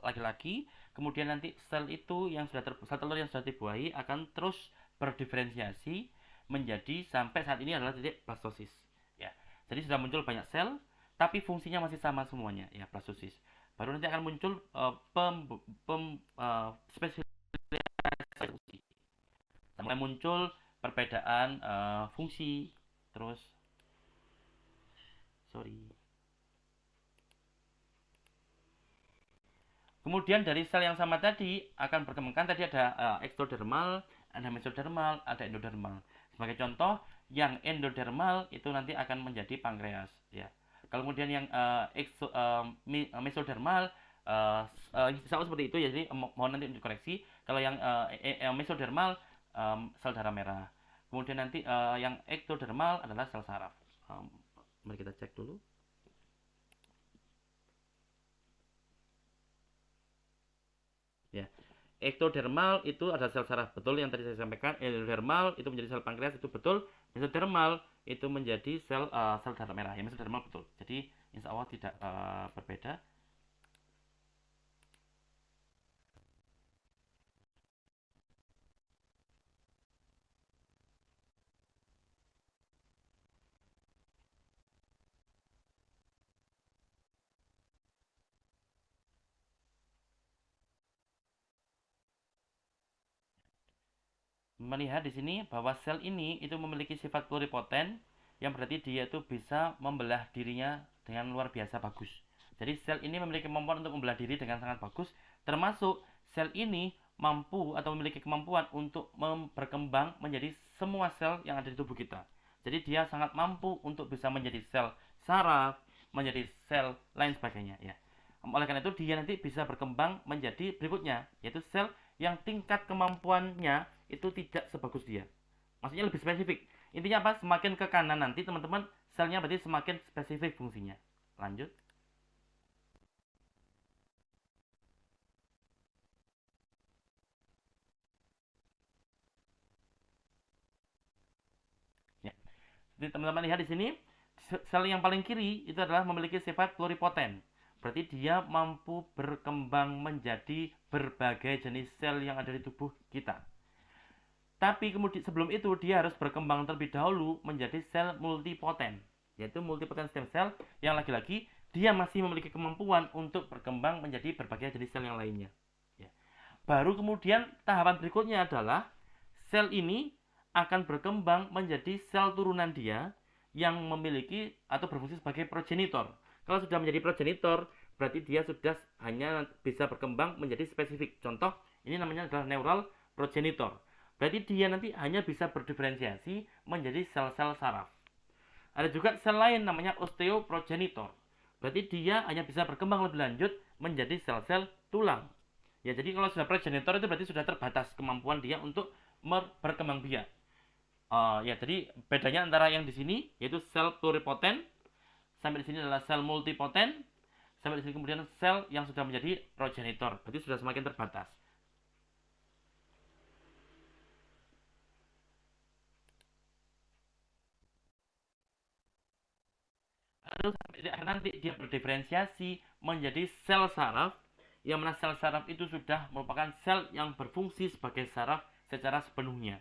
laki-laki. Kemudian nanti sel itu yang sel telur yang sudah dibuahi akan terus berdiferensiasi menjadi sampai saat ini adalah titik blastosis. Ya, jadi sudah muncul banyak sel, tapi fungsinya masih sama semuanya, ya, blastosis. Baru nanti akan muncul spesialisasi. Mulai muncul perbedaan fungsi, terus kemudian dari sel yang sama tadi akan berkembang. Tadi ada ektodermal, ada mesodermal, ada endodermal. Sebagai contoh, yang endodermal itu nanti akan menjadi pankreas, ya. Kalau kemudian yang mesodermal sama seperti itu ya, jadi mohon nanti dikoreksi. Kalau yang mesodermal sel darah merah. Kemudian nanti yang ektodermal adalah sel saraf. Mari kita cek dulu. Ya, ektodermal itu ada sel saraf, betul yang tadi saya sampaikan. Endodermal itu menjadi sel pankreas, itu betul. Mesodermal itu menjadi sel darah merah. Ya, mesodermal betul. Jadi insya Allah tidak berbeda. Melihat di sini bahwa sel ini itu memiliki sifat pluripoten, yang berarti dia itu bisa membelah dirinya dengan luar biasa bagus. Jadi sel ini memiliki kemampuan untuk membelah diri dengan sangat bagus, termasuk sel ini mampu atau memiliki kemampuan untuk berkembang menjadi semua sel yang ada di tubuh kita. Jadi dia sangat mampu untuk bisa menjadi sel saraf, menjadi sel lain sebagainya, ya. Oleh karena itu dia nanti bisa berkembang menjadi berikutnya, yaitu sel yang tingkat kemampuannya itu tidak sebagus dia. Maksudnya lebih spesifik. Intinya apa? Semakin ke kanan nanti teman-teman, selnya berarti semakin spesifik fungsinya. Lanjut. Ya. Jadi teman-teman lihat di sini, sel yang paling kiri itu adalah memiliki sifat pluripoten. Berarti dia mampu berkembang menjadi berbagai jenis sel yang ada di tubuh kita. Tapi kemudian sebelum itu dia harus berkembang terlebih dahulu menjadi sel multipoten, yaitu multipoten stem cell yang lagi-lagi dia masih memiliki kemampuan untuk berkembang menjadi berbagai jenis sel yang lainnya. Ya. Baru kemudian tahapan berikutnya adalah sel ini akan berkembang menjadi sel turunan dia yang memiliki atau berfungsi sebagai progenitor. Kalau sudah menjadi progenitor, berarti dia sudah hanya bisa berkembang menjadi spesifik. Contoh, ini namanya adalah neural progenitor. Berarti dia nanti hanya bisa berdiferensiasi menjadi sel-sel saraf. Ada juga sel lain namanya osteoprogenitor. Berarti dia hanya bisa berkembang lebih lanjut menjadi sel-sel tulang. Ya, jadi kalau sudah progenitor itu berarti sudah terbatas kemampuan dia untuk berkembang biak. Ya, jadi bedanya antara yang di sini yaitu sel pluripoten, sampai di sini adalah sel multipoten, sampai di sini kemudian sel yang sudah menjadi progenitor. Berarti sudah semakin terbatas. Lalu nanti dia berdiferensiasi menjadi sel saraf, yang mana sel saraf itu sudah merupakan sel yang berfungsi sebagai saraf secara sepenuhnya.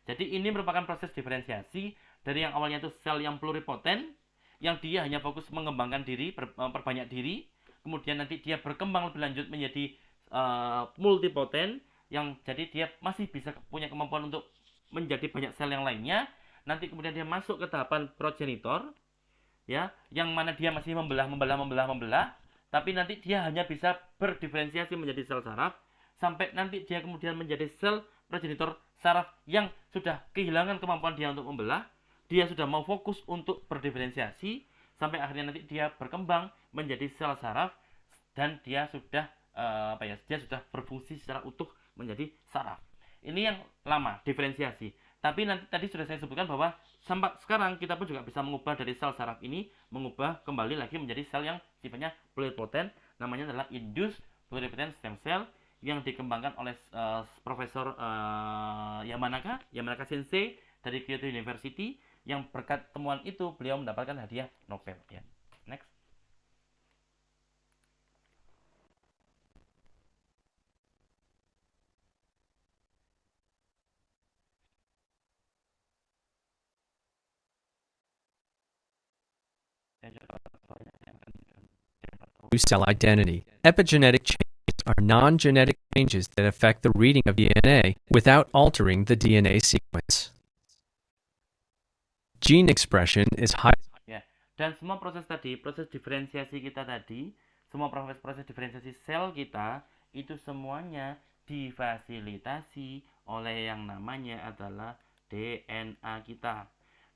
Jadi ini merupakan proses diferensiasi dari yang awalnya itu sel yang pluripoten, yang dia hanya fokus mengembangkan diri, perbanyak diri, kemudian nanti dia berkembang lebih lanjut menjadi multipoten, yang jadi dia masih bisa punya kemampuan untuk menjadi banyak sel yang lainnya. Nanti kemudian dia masuk ke tahapan progenitor, ya, yang mana dia masih membelah, tapi nanti dia hanya bisa berdiferensiasi menjadi sel saraf, sampai nanti dia kemudian menjadi sel progenitor saraf yang sudah kehilangan kemampuan dia untuk membelah, dia sudah mau fokus untuk berdiferensiasi, sampai akhirnya nanti dia berkembang menjadi sel saraf, dan dia sudah dia sudah berfungsi secara utuh menjadi saraf. Ini yang lama, diferensiasi. Tapi nanti tadi sudah saya sebutkan bahwa sampai sekarang kita pun juga bisa mengubah dari sel saraf ini, mengubah kembali lagi menjadi sel yang sifatnya pluripotent, namanya adalah induced pluripotent stem cell yang dikembangkan oleh Profesor Yamanaka Sensei dari Kyoto University, yang berkat temuan itu beliau mendapatkan hadiah Nobel ya. Next. Cell identity. Epigenetic changes are non-genetic changes that affect the reading of DNA without altering the DNA sequence. Gene expression is high. Ya, dan semua proses tadi, proses diferensiasi kita tadi, semua proses diferensiasi sel kita itu semuanya difasilitasi oleh yang namanya adalah DNA kita.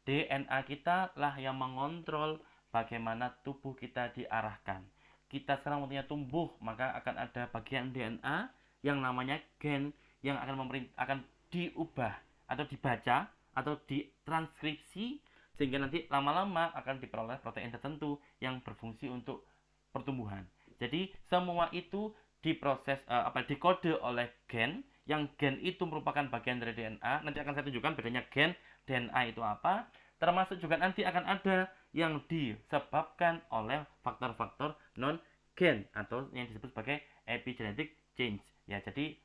DNA kita lah yang mengontrol bagaimana tubuh kita diarahkan. Kita sekarang waktunya tumbuh, maka akan ada bagian DNA yang namanya gen yang akan diubah atau dibaca atau ditranskripsi, sehingga nanti lama-lama akan diperoleh protein tertentu yang berfungsi untuk pertumbuhan. Jadi semua itu diproses dikode oleh gen, yang gen itu merupakan bagian dari DNA. Nanti akan saya tunjukkan bedanya gen DNA itu apa. Termasuk juga nanti akan ada yang disebabkan oleh faktor-faktor non-gen atau yang disebut sebagai epigenetic change. Ya, jadi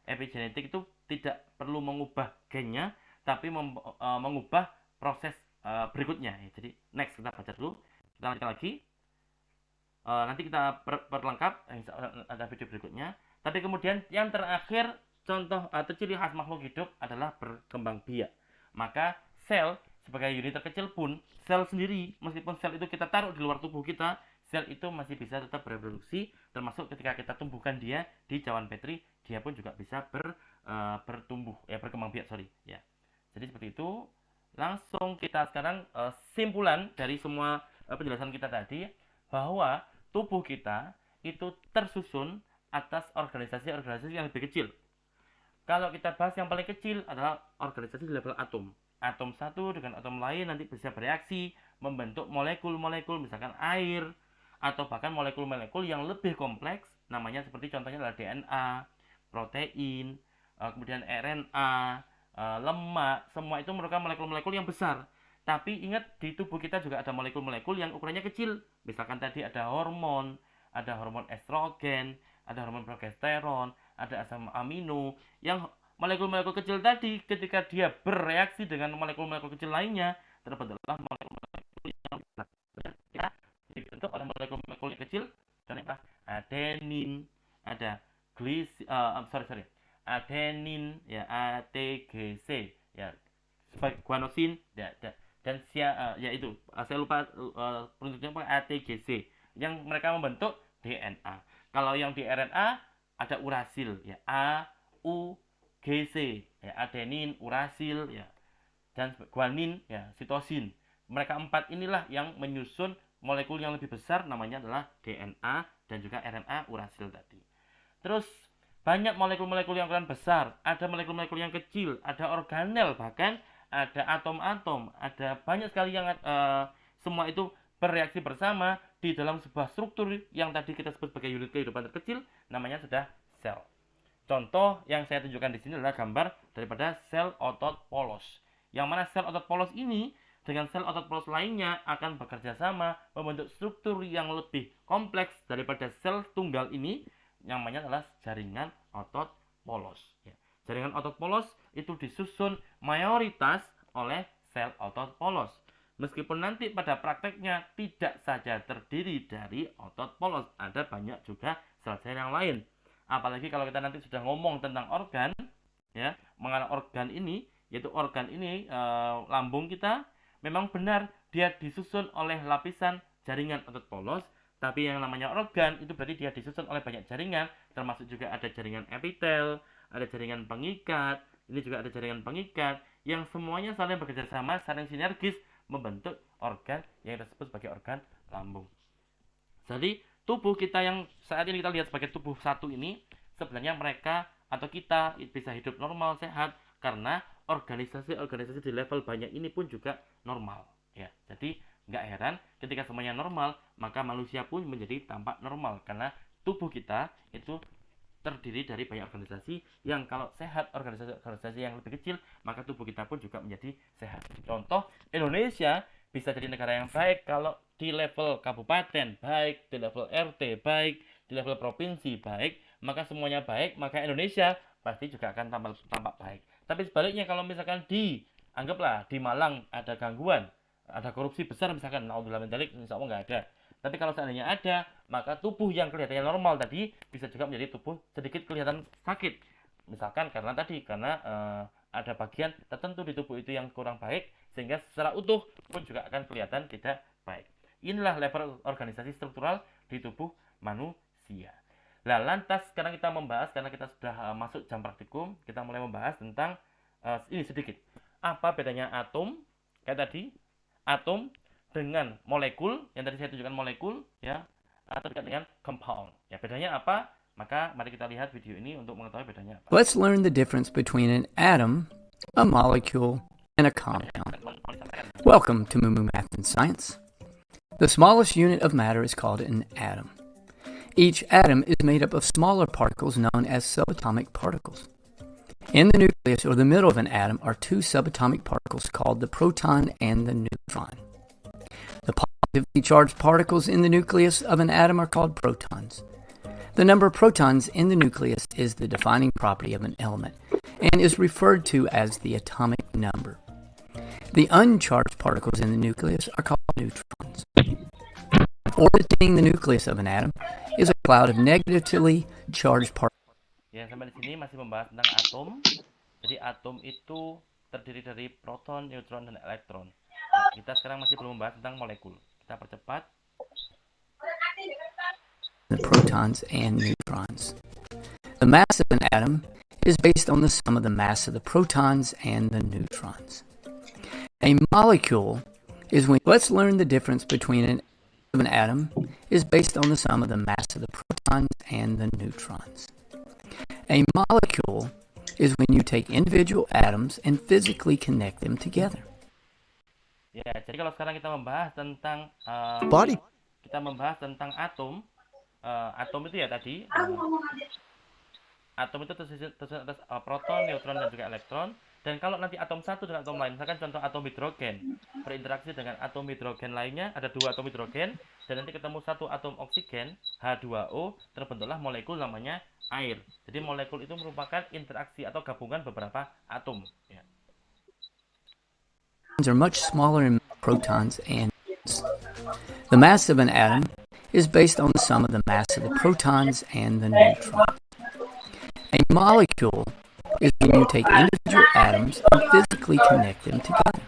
epigenetik itu tidak perlu mengubah gennya, tapi mengubah proses berikutnya. Ya, jadi next, kita baca dulu. Kita lanjutkan lagi. Nanti kita perlengkap, ada video berikutnya. Tapi kemudian yang terakhir, contoh atau ciri khas makhluk hidup adalah berkembang biak. Maka sel sebagai unit terkecil pun, sel sendiri, meskipun sel itu kita taruh di luar tubuh kita, sel itu masih bisa tetap bereproduksi, termasuk ketika kita tumbuhkan dia di cawan Petri, dia pun juga bisa berkembang biak, ya. Jadi seperti itu. Langsung kita sekarang simpulan dari semua penjelasan kita tadi, bahwa tubuh kita itu tersusun atas organisasi-organisasi yang lebih kecil. Kalau kita bahas yang paling kecil adalah organisasi di level atom. Atom satu dengan atom lain nanti bisa bereaksi, membentuk molekul-molekul, misalkan air, atau bahkan molekul-molekul yang lebih kompleks, namanya seperti contohnya adalah DNA, protein, kemudian RNA, lemak, semua itu merupakan molekul-molekul yang besar. Tapi ingat, di tubuh kita juga ada molekul-molekul yang ukurannya kecil. Misalkan tadi ada hormon estrogen, ada hormon progesteron, ada asam amino. Yang molekul-molekul kecil tadi, ketika dia bereaksi dengan molekul-molekul kecil lainnya, terbentuklah molekul-molekul yang dibentuk oleh molekul-molekul yang kecil. Contohnya adenin, ada adenin, ya, ATGC, ya, guanosin, ya, dan yaitu saya lupa penunjuknya ATGC, yang mereka membentuk DNA. Kalau yang di RNA ada urasil, ya, AUGC, ya, adenin, urasil, ya, dan guanin, ya, sitosin. Mereka empat inilah yang menyusun molekul yang lebih besar, namanya adalah DNA dan juga RNA urasil tadi. Terus banyak molekul-molekul yang ukuran besar, ada molekul-molekul yang kecil, ada organel, bahkan ada atom-atom, ada banyak sekali yang semua itu bereaksi bersama di dalam sebuah struktur yang tadi kita sebut sebagai unit kehidupan terkecil, namanya sudah sel. Contoh yang saya tunjukkan di sini adalah gambar daripada sel otot polos. Yang mana sel otot polos ini dengan sel otot polos lainnya akan bekerja sama membentuk struktur yang lebih kompleks daripada sel tunggal ini, yang namanya adalah jaringan otot polos. Ya. Jaringan otot polos itu disusun mayoritas oleh sel otot polos. Meskipun nanti pada prakteknya tidak saja terdiri dari otot polos, ada banyak juga sel-sel yang lain. Apalagi kalau kita nanti sudah ngomong tentang organ, ya, mengenai organ ini, yaitu organ ini lambung kita, memang benar dia disusun oleh lapisan jaringan otot polos. Tapi yang namanya organ itu berarti dia disusun oleh banyak jaringan, termasuk juga ada jaringan epitel, ada jaringan pengikat, ini juga ada jaringan pengikat, yang semuanya saling bekerja sama, saling sinergis membentuk organ yang kita sebut sebagai organ lambung. Jadi tubuh kita yang saat ini kita lihat sebagai tubuh satu ini, sebenarnya mereka atau kita bisa hidup normal, sehat, karena organisasi-organisasi di level banyak ini pun juga normal ya. Jadi nggak heran ketika semuanya normal, maka manusia pun menjadi tampak normal karena tubuh kita itu terdiri dari banyak organisasi yang kalau sehat, organisasi-organisasi yang lebih kecil, maka tubuh kita pun juga menjadi sehat. Contoh, Indonesia bisa jadi negara yang baik kalau di level kabupaten baik, di level RT baik, di level provinsi baik, maka semuanya baik, maka Indonesia pasti juga akan tampak baik. Tapi sebaliknya kalau misalkan anggaplah di Malang ada gangguan, ada korupsi besar misalkan, naudzubillah min dzalik, insya Allah nggak ada. Tapi kalau seandainya ada, maka tubuh yang kelihatannya normal tadi bisa juga menjadi tubuh sedikit kelihatan sakit. Misalkan karena ada bagian tertentu di tubuh itu yang kurang baik, sehingga secara utuh pun juga akan kelihatan tidak baik. Inilah level organisasi struktural di tubuh manusia. Nah, lantas sekarang kita membahas, karena kita sudah masuk jam praktikum, kita mulai membahas tentang ini sedikit. Apa bedanya atom, kayak tadi, atom dengan molekul, yang tadi saya tunjukkan molekul, ya, atau dengan compound. Ya, bedanya apa? Maka mari kita lihat video ini untuk mengetahui bedanya apa. Let's learn the difference between an atom, a molecule, and a compound. Welcome to Mumu Math and Science. The smallest unit of matter is called an atom. Each atom is made up of smaller particles known as subatomic particles. In the nucleus, or the middle of an atom, are two subatomic particles called the proton and the neutron. The positively charged particles in the nucleus of an atom are called protons. The number of protons in the nucleus is the defining property of an element and is referred to as the atomic number. The uncharged particles in the nucleus are called neutrons. Orbiting the nucleus of an atom is a cloud of negatively charged particles. Ya, sampai di sini masih membahas tentang atom. Jadi atom itu terdiri dari proton, neutron, dan elektron. Kita sekarang masih belum membahas tentang molekul. Kita percepat. The protons and neutrons. The mass of an atom is based on the sum of the mass of the protons and the neutrons. A molecule is when let's learn the difference between an atom is based on the sum of the mass of the protons and the neutrons. A molecule is when you take individual atoms and physically connect them together. Ya, jadi kalau sekarang kita membahas tentang kita membahas tentang atom. Atom itu ya tadi. Atom itu tersusun atas proton, neutron, dan juga elektron. Dan kalau nanti atom satu dengan atom lain, misalkan contoh atom hidrogen, berinteraksi dengan atom hidrogen lainnya, ada dua atom hidrogen, dan nanti ketemu satu atom oksigen, H2O, terbentuklah molekul namanya air. Jadi molekul itu merupakan interaksi atau gabungan beberapa atom. Ya. Are much smaller in protons and neutrons. The mass of an atom is based on the sum of the mass of the protons and the neutrons. A molecule is when you take individual atoms and physically connect them together.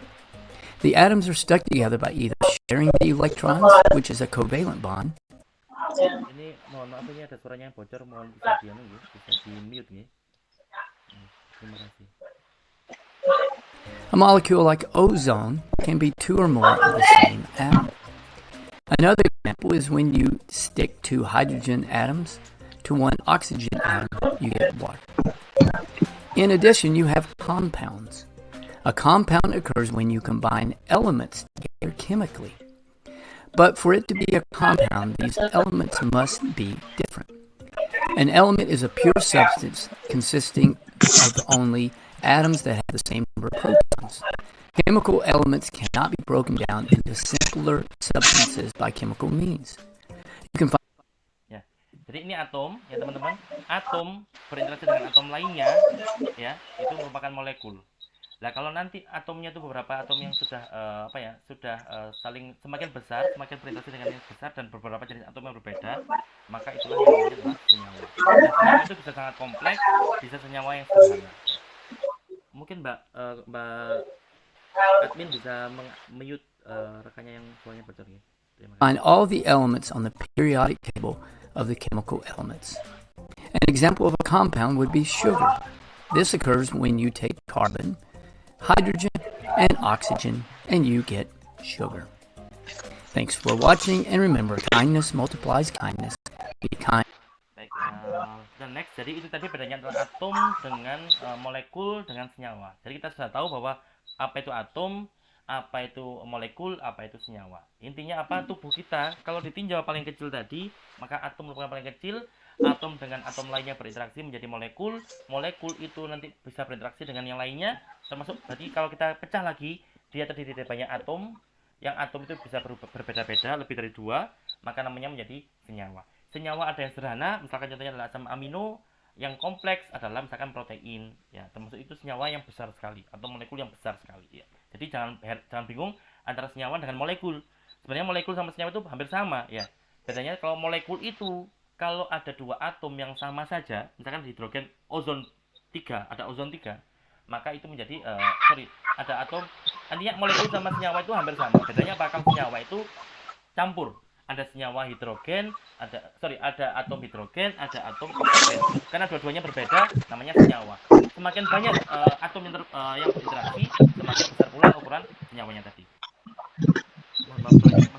The atoms are stuck together by either sharing the electrons, which is a covalent bond. Ini mohon maaf, ini ada suaranya yang bocor, mohon bisa di mute nih. Terima kasih. A molecule like ozone can be two or more of the same atom. Another example is when you stick two hydrogen atoms to one oxygen atom, you get water. In addition, you have compounds. A compound occurs when you combine elements together chemically. But for it to be a compound, these elements must be different. An element is a pure substance consisting of only atoms that have the same number of protons. Chemical elements cannot be broken down into simpler substances by chemical means. You can find Jadi ini atom, ya teman-teman. Atom berinteraksi dengan atom lainnya, ya, itu merupakan molekul. Nah, kalau nanti atomnya itu beberapa atom yang sudah saling semakin besar, semakin berinteraksi dengan yang besar dan beberapa jenis atom yang berbeda, maka itulah yang namanya adalah senyawa. Dan senyawa itu bisa sangat kompleks, bisa senyawa yang sederhana. Mungkin Mbak admin bisa mute rekannya yang suaranya bocor ya. Find all the elements on the periodic table of the chemical elements. An example of a compound would be sugar. This occurs when you take carbon, hydrogen, and oxygen, and you get sugar. Thanks for watching, and remember, kindness multiplies kindness. Be kind. Baik, Dan next, jadi itu tadi bedanya antara atom dengan molekul dengan senyawa. Jadi kita sudah tahu bahwa apa itu atom, apa itu molekul, apa itu senyawa. Intinya apa? Tubuh kita kalau ditinjau paling kecil tadi, maka atom merupakan paling kecil. Atom dengan atom lainnya berinteraksi menjadi molekul. Molekul itu nanti bisa berinteraksi dengan yang lainnya, termasuk tadi kalau kita pecah lagi, dia terdiri dari banyak atom. Yang atom itu bisa berbeda-beda, lebih dari 2, maka namanya menjadi senyawa. Senyawa ada yang sederhana, misalkan contohnya adalah asam amino. Yang kompleks adalah misalkan protein, ya, termasuk itu senyawa yang besar sekali atau molekul yang besar sekali, ya. Jadi jangan bingung antara senyawa dengan molekul. Sebenarnya molekul sama senyawa itu hampir sama, ya. Bedanya kalau molekul itu kalau ada 2 atom yang sama saja, misalkan hidrogen ozon 3, ada ozon 3, maka itu menjadi ada atom. Artinya molekul sama senyawa itu hampir sama. Bedanya apa? Kalau senyawa itu campur. Ada senyawa hidrogen, ada atom hidrogen, ada atom oksigen. Karena dua-duanya berbeda, namanya senyawa. Semakin banyak atom yang berinteraksi, semakin besar pula ukuran senyawanya tadi. Mohon maaf,